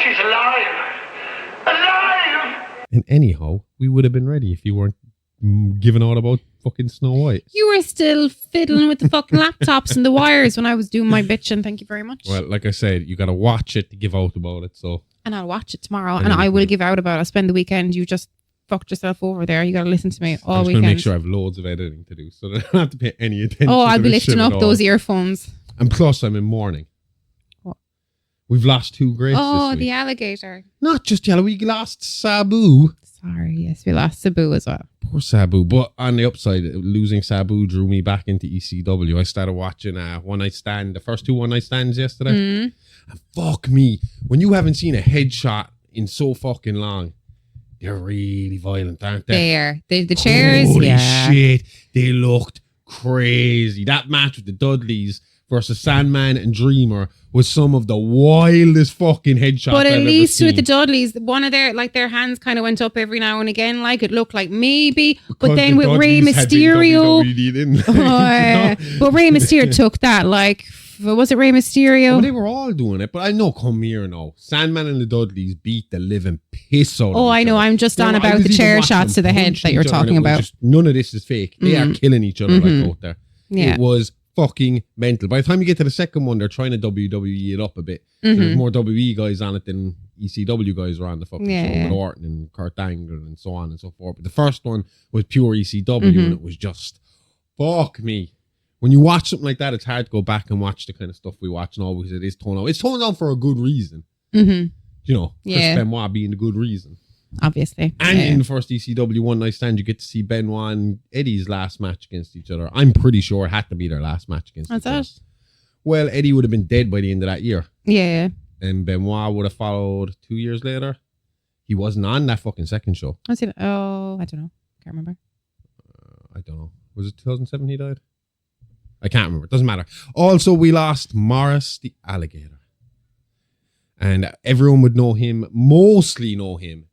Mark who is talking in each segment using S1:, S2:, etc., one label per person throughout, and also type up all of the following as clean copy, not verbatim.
S1: She's alive. Alive!
S2: And anyhow, we would have been ready if you weren't giving out about fucking Snow White.
S3: You were still fiddling with the fucking laptops and the wires when I was doing my bitching. Thank you very much.
S2: Well, like I said, you got to watch it to give out about it. So,
S3: and I'll watch it tomorrow, and I will give out about it. I'll spend the weekend. You just fucked yourself over there. You got to listen to me all
S2: I'm just
S3: weekend.
S2: going to make sure I have loads of editing to do, so that I don't have to pay any attention.
S3: Oh, I'll
S2: to
S3: be
S2: this
S3: lifting
S2: shit
S3: up
S2: at
S3: those
S2: all.
S3: earphones.
S2: And plus, I'm in mourning.
S3: What?
S2: We've lost 2 greats
S3: Oh,
S2: this week.
S3: the alligator.
S2: Not just Yellow, we lost Sabu.
S3: Sorry, yes, we lost Sabu as well.
S2: Poor Sabu. But on the upside, losing Sabu drew me back into ECW. I started watching One Night Stand, the first 2 One Night Stands yesterday.
S3: Mm.
S2: And fuck me, when you haven't seen a headshot in so fucking long, they're really violent, aren't they?
S3: The chairs,
S2: Holy
S3: yeah.
S2: shit, they looked crazy. That match with the Dudleys versus Sandman and Dreamer was some of the wildest fucking headshots
S3: But
S2: I've
S3: at
S2: ever
S3: least
S2: seen.
S3: with the Dudleys, one of their hands kind of went up every now and again, like it looked like maybe. But
S2: Because
S3: then
S2: the
S3: with Rey
S2: Dudleys had been
S3: Mysterio,
S2: WWE, didn't they?
S3: but Rey Mysterio took that. Like, was it Rey Mysterio?
S2: Well, they were all doing it, but I know, come here now. Sandman and the Dudleys beat the living piss out of
S3: Oh,
S2: each
S3: I know.
S2: other.
S3: I'm just on
S2: I
S3: about
S2: was
S3: the
S2: even
S3: chair
S2: watching
S3: shots to
S2: them
S3: the head
S2: punch
S3: that you're
S2: each other,
S3: talking
S2: and it was
S3: about.
S2: just, none of this is fake. They are killing each other like out there.
S3: Yeah.
S2: It was fucking mental. By the time you get to the second one, they're trying to WWE it up a bit. So there's more WWE guys on it than ECW guys were on the fucking show with Orton and Kurt Angle and so on and so forth. But the first one was pure ECW and it was just, fuck me. When you watch something like that, it's hard to go back and watch the kind of stuff we watch now because it is toned down. It's toned down for a good reason. You know, Chris Benoit being the good reason.
S3: Obviously.
S2: And in the first ECW One Night Stand, you get to see Benoit and Eddie's last match against each other. I'm pretty sure it had to be their last match against each other. Well, Eddie would have been dead by the end of that year.
S3: Yeah.
S2: And Benoit would have followed 2 years later. He wasn't on that fucking second show.
S3: I don't know. Can't remember.
S2: I don't know. Was it 2007 he died? I can't remember. It doesn't matter. Also, we lost Morris the Alligator. And everyone would mostly know him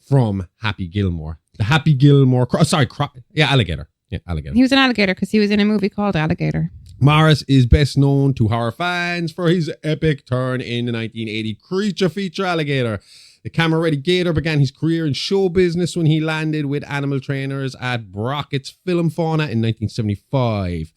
S2: from Happy Gilmore. The Happy Gilmore... Alligator. Yeah, Alligator.
S3: He was an alligator because he was in a movie called Alligator.
S2: Morris is best known to horror fans for his epic turn in the 1980 creature feature Alligator. The camera-ready gator began his career in show business when he landed with animal trainers at Brockett's Film Fauna in 1975.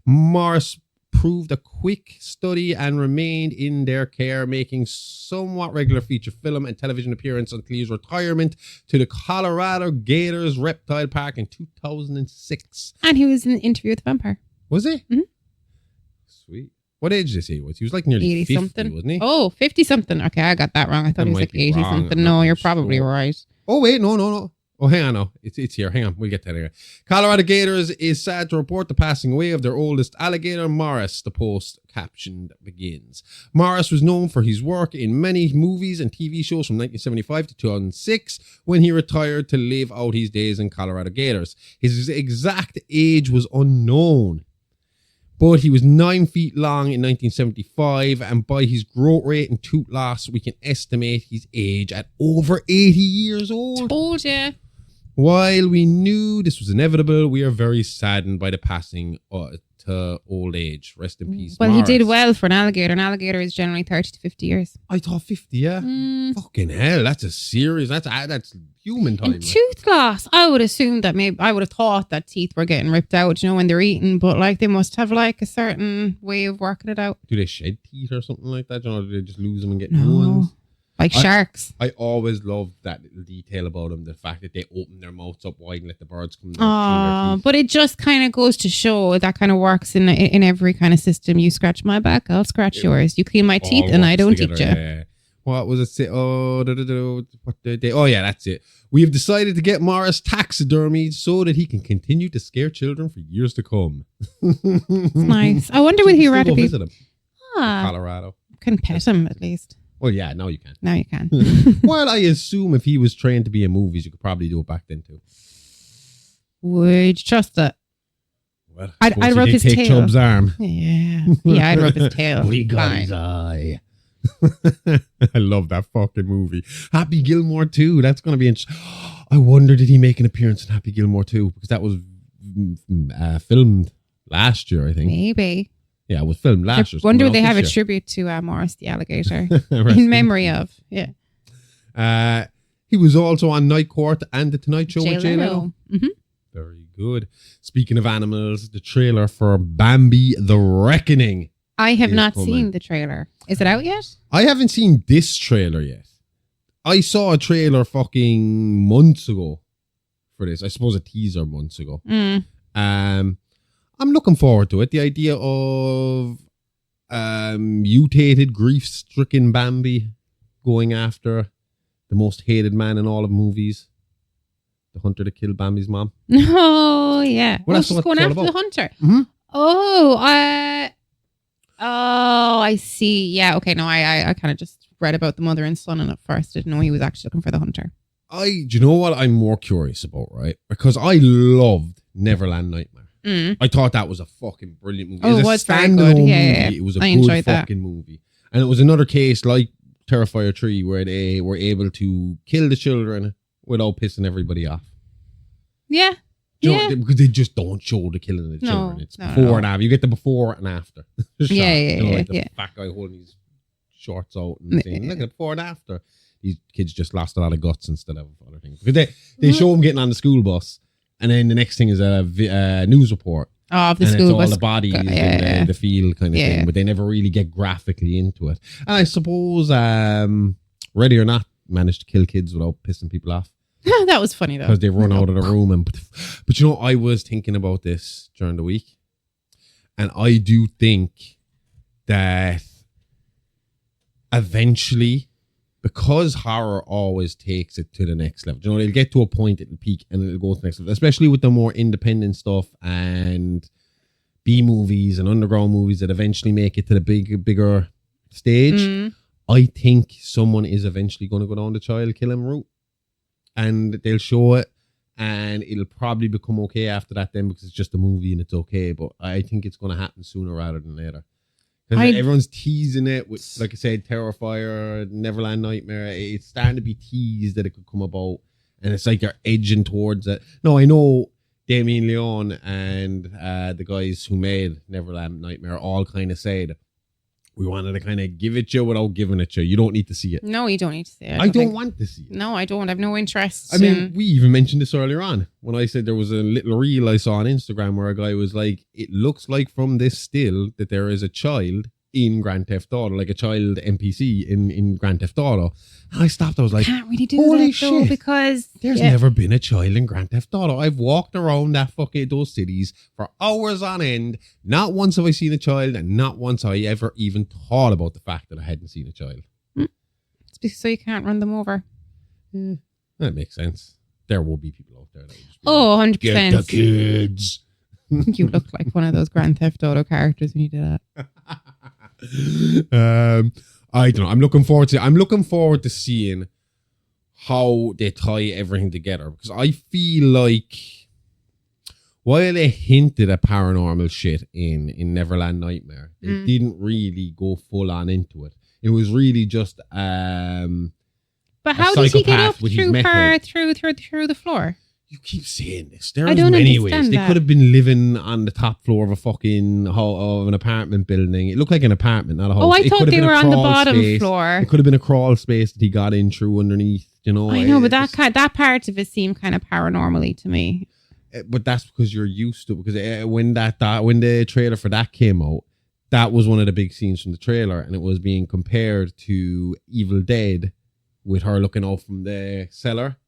S2: Morris proved a quick study and remained in their care, making somewhat regular feature film and television appearance until his retirement to the Colorado Gators Reptile Park in 2006.
S3: And he was in Interview with the Vampire.
S2: Was he?
S3: Mm-hmm.
S2: Sweet. What age did he say he was? He was like nearly
S3: 80
S2: 50,
S3: something.
S2: wasn't he?
S3: Oh, 50 something. Okay, I got that wrong. I thought
S2: That
S3: he was
S2: might
S3: like
S2: be
S3: 80
S2: wrong.
S3: something.
S2: I'm
S3: No,
S2: not
S3: you're
S2: sure.
S3: probably right.
S2: Oh, wait. No. Oh, hang on. No. It's here. Hang on. We'll get to that anyway. Colorado Gators is sad to report the passing away of their oldest alligator, Morris. The post captioned begins. Morris was known for his work in many movies and TV shows from 1975 to 2006 when he retired to live out his days in Colorado Gators. His exact age was unknown, but he was 9 feet long in 1975, and by his growth rate and tooth loss, we can estimate his age at over 80 years old.
S3: Told ya.
S2: While we knew this was inevitable, we are very saddened by the passing to old age. Rest in peace,
S3: Well,
S2: Morris.
S3: he did well for an alligator. An alligator is generally 30 to 50 years.
S2: I thought 50, yeah. Fucking hell, that's a serious, that's human time.
S3: And tooth loss, I would assume that I would have thought that teeth were getting ripped out, when they're eating, but like they must have like a certain way of working it out.
S2: Do they shed teeth or something like that? Do they just lose them and get new ones?
S3: Like sharks.
S2: I always loved that little detail about them, the fact that they open their mouths up wide and let the birds come down through their teeth.
S3: But it just kind of goes to show that kind of works in every kind of system. You scratch my back, I'll scratch yours. You clean my teeth and I don't eat you.
S2: Yeah. What was it? Oh, yeah, that's it. We have decided to get Morris taxidermied so that he can continue to scare children for years to come.
S3: It's nice. I wonder would he rather be...
S2: visit him. Colorado.
S3: Can pet him at least.
S2: Well, yeah, now you can.
S3: Now you can.
S2: Well, I assume if he was trained to be in movies, you could probably do it back then too.
S3: Would you trust it?
S2: Well,
S3: I'd rub his tail.
S2: Chubb's arm.
S3: Yeah, I'd rub his tail.
S2: We got his eye. I love that fucking movie. Happy Gilmore 2. That's going to be interesting. I wonder, did he make an appearance in Happy Gilmore 2? Because that was filmed last year, I think.
S3: Maybe.
S2: Yeah, it was filmed last year.
S3: I wonder if they have a tribute to Morris the Alligator in memory of. Yeah.
S2: He was also on Night Court and The Tonight Show with Jay Leno.
S3: Mm-hmm.
S2: Very good. Speaking of animals, the trailer for Bambi the Reckoning.
S3: I have not seen the trailer. Is it out yet?
S2: I haven't seen this trailer yet. I saw a trailer fucking months ago for this. I suppose a teaser months ago. I'm looking forward to it. The idea of mutated, grief-stricken Bambi going after the most hated man in all of movies. The hunter that killed Bambi's mom.
S3: Oh, yeah.
S2: Well,
S3: she's going after the hunter.
S2: Mm-hmm.
S3: Oh, I see. Yeah, okay. No, I kind of just read about the mother and son and at first didn't know he was actually looking for the hunter.
S2: Do you know what I'm more curious about, right? Because I loved Neverland Nightmare. I thought that was a fucking brilliant movie.
S3: Oh, it was very good. Yeah.
S2: It was a good fucking movie. And it was another case like Terrifier 3 where they were able to kill the children without pissing everybody off.
S3: Yeah.
S2: Because they just don't show the killing of the children. It's before and after. You get the before and after.
S3: The
S2: fat guy holding his shorts out and saying, look at the before and after. These kids just lost a lot of guts instead of other things. Because they show them getting on the school bus, and then the next thing is a news report.
S3: Oh, of the
S2: and
S3: school
S2: it's
S3: bus.
S2: all the bodies in the field kind of thing, but they never really get graphically into it. And I suppose Ready or Not managed to kill kids without pissing people off.
S3: That was funny though.
S2: Because they run out of the room. But you know, I was thinking about this during the week, and I do think that eventually, because horror always takes it to the next level. You know, they'll get to a point, it'll peak, and it'll go to the next level. Especially with the more independent stuff and B movies and underground movies that eventually make it to the bigger stage. I think someone is eventually going to go down the child killing route, and they'll show it, and it'll probably become okay after that then because it's just a movie and it's okay. But I think it's going to happen sooner rather than later. Because everyone's teasing it with, like I said, Terrifier, Neverland Nightmare. It's starting to be teased that it could come about. And it's like they're edging towards it. No, I know Damien Leone and the guys who made Neverland Nightmare all kind of said, we wanted to kind of give it you without giving it you. You don't need to see it.
S3: No, you don't need to see it.
S2: I don't want to see it.
S3: No, I don't. I have no interest.
S2: I mean, we even mentioned this earlier on when I said there was a little reel I saw on Instagram where a guy was like, it looks like from this still that there is a child in Grand Theft Auto, like a child NPC in Grand Theft Auto. And I stopped. I was like,
S3: can't really do
S2: holy
S3: that though,
S2: shit,
S3: because
S2: there's never been a child in Grand Theft Auto. I've walked around those cities for hours on end. Not once have I seen a child, and not once have I ever even thought about the fact that I hadn't seen a child.
S3: It's because so you can't run them over.
S2: That makes sense. There will be people out there that will just be
S3: 100%.
S2: Get the kids.
S3: You look like one of those Grand Theft Auto characters when you do that.
S2: I don't know. I'm looking forward to seeing how they tie everything together, because I feel like while they hinted at paranormal shit in Neverland Nightmare, they didn't really go full on into it. It was really just
S3: but how did he get up through the floor?
S2: You keep saying this. There are many ways. They could have been living on the top floor of a fucking of an apartment building. It looked like an apartment, not a house.
S3: Oh, I thought they were on the bottom floor.
S2: It could have been a crawl space that he got in through underneath. You know,
S3: I know, but that part of it seemed kind of paranormally to me.
S2: But that's because you're used to it. Because when the trailer for that came out, that was one of the big scenes from the trailer, and it was being compared to Evil Dead with her looking out from the cellar.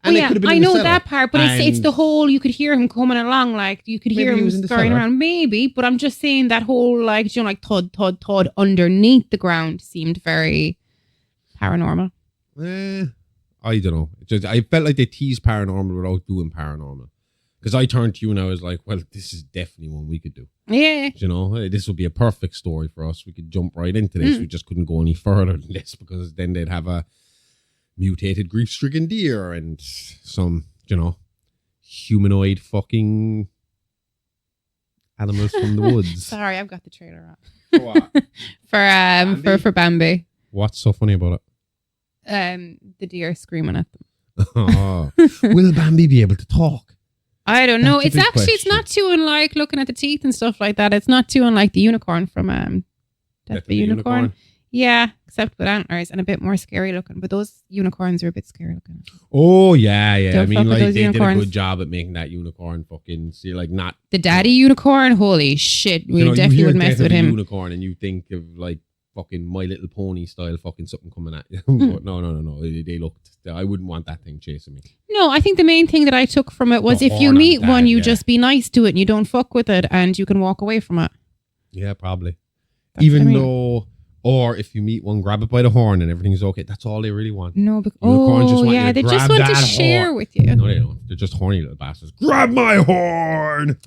S3: And I know that part, but it's the whole, you could hear him coming along, like you could hear him scurrying around, maybe, but I'm just saying that whole, like, you know, like thud, thud, thud underneath the ground seemed very paranormal.
S2: I don't know. I felt like they teased paranormal without doing paranormal. Because I turned to you and I was like, well, this is definitely one we could do.
S3: Yeah.
S2: You know, this would be a perfect story for us. We could jump right into this. We just couldn't go any further than this, because then they'd have a mutated grief-stricken deer and some, you know, humanoid fucking animals from the woods.
S3: Sorry, I've got the trailer up.
S2: For what?
S3: For Bambi.
S2: What's so funny about
S3: it? The deer screaming at them.
S2: Oh. Will Bambi be able to talk?
S3: I don't know.
S2: That's a big
S3: It's not too unlike looking at the teeth and stuff like that. It's not too unlike the unicorn from Death of the Unicorn. Yeah, except with antlers and a bit more scary looking. But those unicorns are a bit scary looking.
S2: Oh, yeah.
S3: Don't
S2: I mean, like, they
S3: unicorns.
S2: did a good job at making that unicorn fucking, see, like, not...
S3: The daddy unicorn? Holy shit. We definitely would mess with him.
S2: Unicorn and you think of, like, fucking My Little Pony style fucking something coming at you. But no. They looked... I wouldn't want that thing chasing me.
S3: No, I think the main thing that I took from it was if you meet one, you just be nice to it and you don't fuck with it and you can walk away from it.
S2: Yeah, probably. Even though... Or if you meet one, grab it by the horn and everything's okay. That's all they really want.
S3: No, but
S2: they
S3: just want to share with you.
S2: No, they don't. They're just horny little bastards. Grab my horn!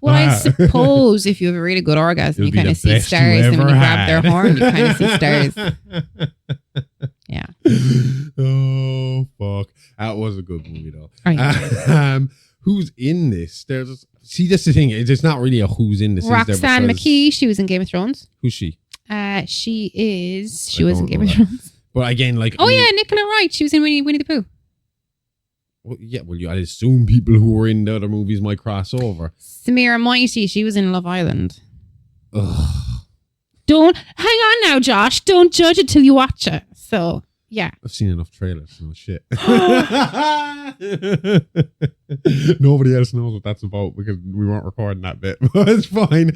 S3: Well, I suppose if you have a really good orgasm, you kind of see stars. And when you grab their horn, you kind of see stars. Yeah.
S2: Oh, fuck. That was a good movie, though. Who's in this? See, that's the thing. It's not really a who's in this.
S3: Roxanne McKee. She was in Game of Thrones.
S2: Who's she?
S3: She was in Game of Thrones.
S2: But again, like...
S3: Nicola Wright. She was in Winnie the Pooh.
S2: Well, yeah, I assume people who were in the other movies might cross over.
S3: Samira Mighty. She was in Love Island.
S2: Ugh.
S3: Don't... Hang on now, Josh. Don't judge it till you watch it. So... Yeah.
S2: I've seen enough trailers. No shit. Nobody else knows what that's about because we weren't recording that bit. But it's fine.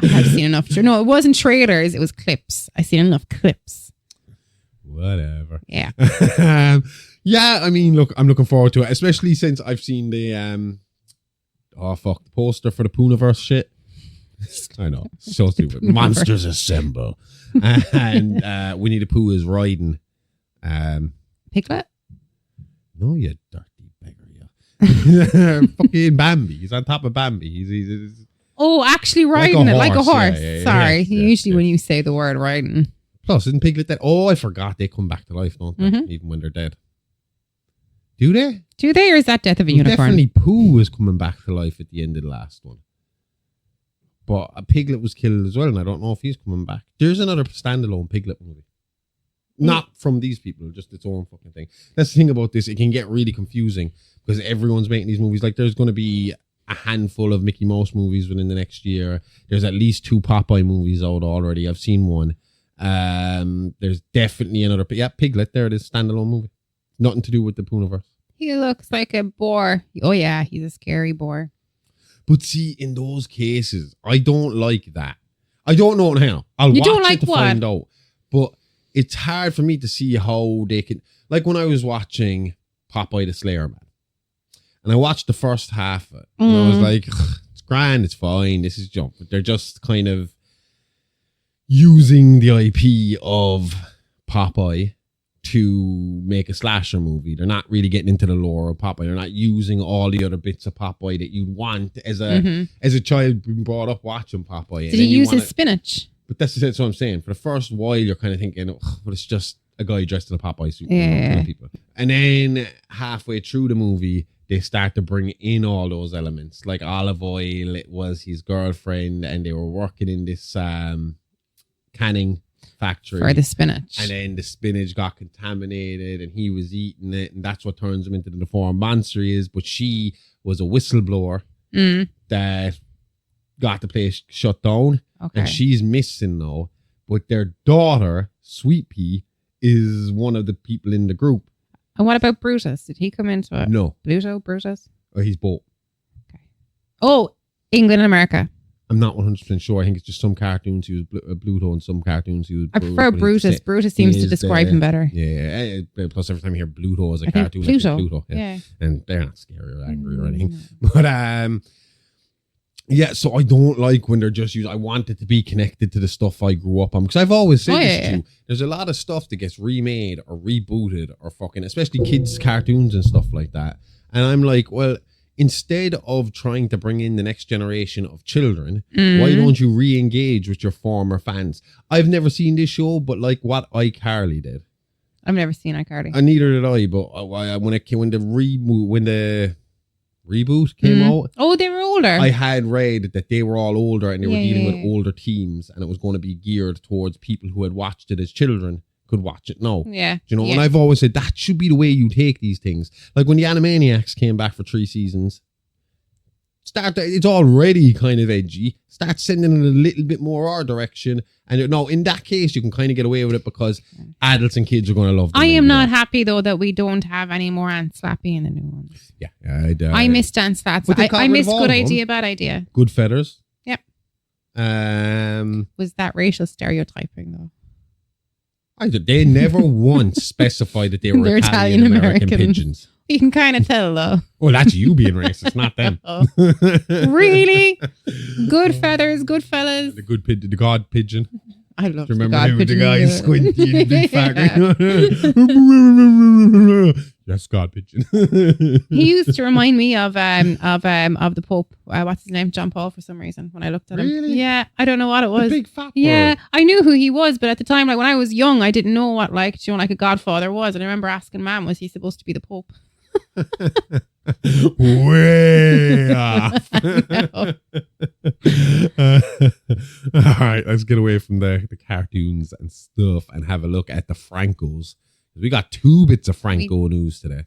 S3: I have seen enough. No, it wasn't trailers. It was clips. I've seen enough clips.
S2: Whatever.
S3: Yeah.
S2: Yeah, I mean, look, I'm looking forward to it, especially since I've seen the the poster for the Poonaverse shit. I know. So stupid. Monsters Assemble. And Winnie the Pooh is riding
S3: Piglet?
S2: No, you dirty beggar, fucking Bambi. He's on top of Bambi. He's
S3: actually riding it like a horse.
S2: Yeah,
S3: Sorry. Usually when you say the word riding.
S2: Plus, isn't Piglet dead? Oh, I forgot they come back to life, don't they?
S3: Mm-hmm.
S2: Even when they're dead. Do they?
S3: Do they, or is that Death of a Unicorn?
S2: Definitely Pooh is coming back to life at the end of the last one. But a Piglet was killed as well, and I don't know if he's coming back. There's another standalone Piglet movie. Not from these people, just its own fucking thing. That's the thing about this. It can get really confusing because everyone's making these movies. Like, there's going to be a handful of Mickey Mouse movies within the next year. There's at least 2 Popeye movies out already. I've seen one. There's definitely another. Yeah, Piglet. There it is. Standalone movie. Nothing to do with the Poonaverse.
S3: He looks like a boar. Oh, yeah. He's a scary boar.
S2: But see, in those cases, I don't like that. I don't know how. I'll
S3: you
S2: watch
S3: don't like
S2: it to
S3: what?
S2: find out. But it's hard for me to see how they can... Like when I was watching Popeye the Slayer Man, and I watched the first half of it, and I was like, it's grand, it's fine, this is junk. But they're just kind of using the IP of Popeye to make a slasher movie. They're not really getting into the lore of Popeye. They're not using all the other bits of Popeye that you'd want as a child being brought up watching Popeye.
S3: Did he use his spinach?
S2: But that's what I'm saying. For the first while, you're kind of thinking, but it's just a guy dressed in a Popeye suit.
S3: Yeah.
S2: People. And then halfway through the movie, they start to bring in all those elements. Like Olive Oil, it was his girlfriend, and they were working in this canning factory
S3: for the spinach,
S2: and then the spinach got contaminated and he was eating it, and that's what turns him into the deformed monster he is. But she was a whistleblower that got the place shut down, and she's missing now. But their daughter, Sweet Pea, is one of the people in the group.
S3: And what about Brutus? Did he come into it?
S2: No.
S3: Brutus?
S2: Oh, he's both.
S3: Okay. Oh, England and America.
S2: I'm not 100% sure. I think it's just some cartoons he was Bluto and some cartoons he was...
S3: I prefer Brutus. Brutus seems to describe him better.
S2: Yeah. Plus every time you hear Bluto as a cartoon, Pluto.
S3: Yeah.
S2: And they're not scary or angry or anything. But yeah, so I don't like when they're just used. I want it to be connected to the stuff I grew up on. Because I've always said this to you. There's a lot of stuff that gets remade or rebooted or fucking, especially kids' cartoons and stuff like that. And I'm like, well... Instead of trying to bring in the next generation of children, why don't you re-engage with your former fans? I've never seen this show, but like what iCarly did.
S3: I've never seen iCarly.
S2: And neither did I, but when the reboot came out...
S3: Oh, they were older.
S2: I had read that they were all older and they were dealing with older teams, and it was going to be geared towards people who had watched it as children could watch it now.
S3: Yeah.
S2: Do you know? And I've always said that should be the way you take these things. Like when the Animaniacs came back for 3 seasons, it's already kind of edgy. Start sending it a little bit more our direction. And no, in that case, you can kind of get away with it because adults and kids are going to love them.
S3: I am not happy, though, that we don't have any more Aunt Slappy in the new ones.
S2: Yeah.
S3: I missed Aunt Slappy. I missed Good Idea, Bad Idea.
S2: Good Feathers.
S3: Yep.
S2: Was
S3: that racial stereotyping, though?
S2: They never once specified that they were Italian American pigeons.
S3: You can kind of tell, though.
S2: Well, that's you being racist, not them.
S3: Really? Good feathers, good fellas.
S2: The god pigeon.
S3: I love
S2: the god pigeon. The guy squinty, big fat. Yes, god pigeon.
S3: He used to remind me of the Pope. What's his name? John Paul, for some reason. When I looked at him, yeah, I don't know what it was.
S2: The big fat.
S3: Yeah, I knew who he was, but at the time, like when I was young, I didn't know what like a Godfather was, and I remember asking Mom, was he supposed to be the Pope?
S2: Way off. All right, let's get away from the cartoons and stuff and have a look at the Francos. We got 2 bits of Franco news today.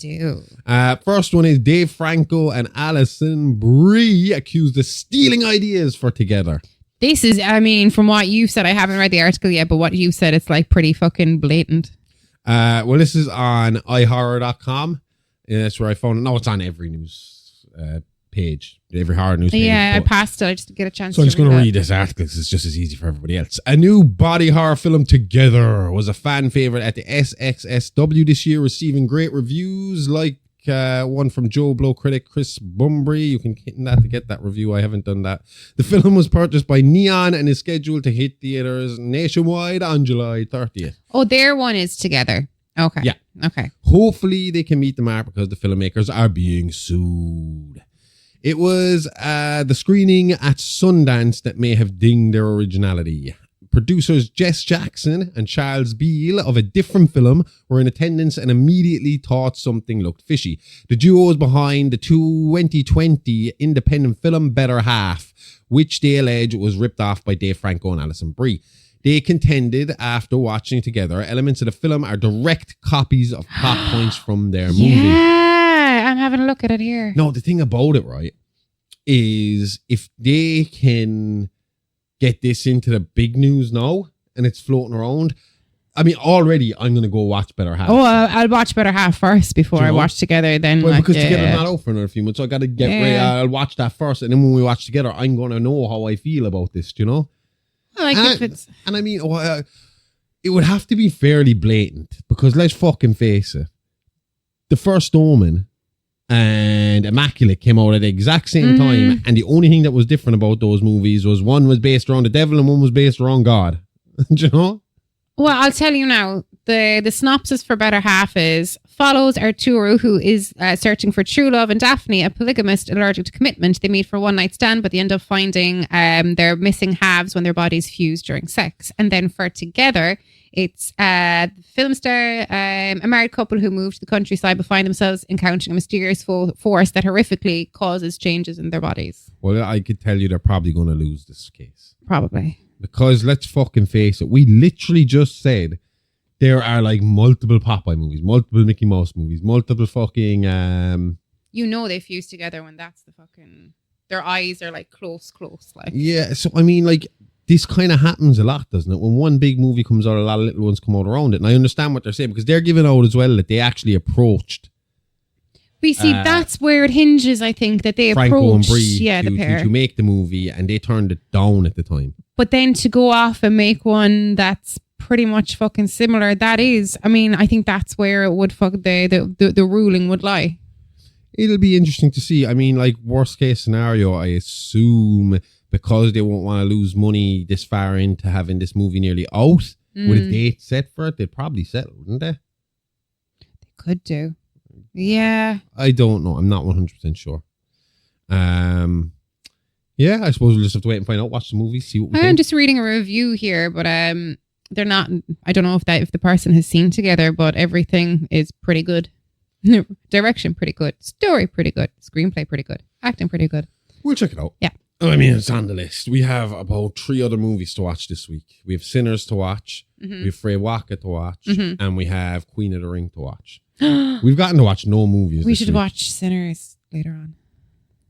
S2: First one is Dave Franco and Alison Brie accused of stealing ideas for Together.
S3: This is, I mean, from what you've said, I haven't read the article yet, but what you said, it's like pretty fucking blatant.
S2: Well, this is on iHorror.com. Yeah, that's where I found it. No, it's on every news page, every horror news page.
S3: Yeah, I passed it. I just get a chance.
S2: So I'm just going to read this article because it's just as easy for everybody else. A new body horror film, Together, was a fan favorite at the SXSW this year, receiving great reviews like one from Joe Blow critic Chris Bumbry. You can hit that to get that review. I haven't done that. The film was purchased by Neon and is scheduled to hit theaters nationwide on July 30th.
S3: Oh, their one is Together. Okay.
S2: Yeah.
S3: Okay.
S2: Hopefully they can meet the mark because the filmmakers are being sued. It was the screening at Sundance that may have dinged their originality. Producers Jess Jackson and Charles Beale of a different film were in attendance and immediately thought something looked fishy. The duo is behind the 2020 independent film Better Half, which they allege was ripped off by Dave Franco and Alison Brie. They contended after watching Together, elements of the film are direct copies of plot points from their movie.
S3: Yeah, I'm having a look at it here.
S2: No, the thing about it, right, is if they can get this into the big news now and it's floating around, I mean, already I'm going to go watch Better Half.
S3: Oh, I'll watch Better Half first before I watch Together. Then,
S2: well, because Together's not out for another few months, so I got to get ready. I'll watch that first, and then when we watch Together, I'm going to know how I feel about this. Do you know? And I mean, it would have to be fairly blatant because let's fucking face it, the first Omen and Immaculate came out at the exact same time, and the only thing that was different about those movies was one was based around the devil and one was based around God. Do you know?
S3: Well, I'll tell you now, the synopsis for Better Half follows Arturo, who is searching for true love, and Daphne, a polygamist allergic to commitment. They meet for a one-night stand, but they end up finding their missing halves when their bodies fuse during sex. And then for Together, it's the film star, a married couple who move to the countryside but find themselves encountering a mysterious force that horrifically causes changes in their bodies.
S2: Well, I could tell you they're probably going to lose this case.
S3: Probably.
S2: Because let's fucking face it, we literally just said there are like multiple Popeye movies, multiple Mickey Mouse movies, multiple fucking...
S3: You know they fuse together when that's the fucking... Their eyes are like close. Like.
S2: Yeah, so I mean like this kind of happens a lot, doesn't it? When one big movie comes out, a lot of little ones come out around it. And I understand what they're saying because they're giving out as well that they actually approached...
S3: We see that's where it hinges, I think, that they
S2: Franco
S3: approached
S2: and Brie
S3: the pair
S2: to make the movie, and they turned it down at the time.
S3: But then to go off and make one that's pretty much fucking similar, that is, I mean, I think that's where it would the ruling would lie.
S2: It'll be interesting to see. I mean, like worst case scenario, I assume because they won't want to lose money this far into having this movie nearly out with a date set for it, they'd probably settle, wouldn't they?
S3: They could do. Yeah.
S2: I don't know. I'm not 100% sure. Yeah, I suppose we'll just have to wait and find out, watch the movie, see what we think.
S3: I'm just reading a review here, but they're not, I don't know if the person has seen Together, but everything is pretty good. Direction pretty good. Story pretty good. Screenplay pretty good. Acting pretty good.
S2: We'll check it out.
S3: Yeah.
S2: I mean, it's on the list. We have about 3 other movies to watch this week. We have Sinners to watch, we have Frey Waka to watch, and we have Queen of the Ring to watch. We've gotten to watch no movies.
S3: We should watch Sinners later on.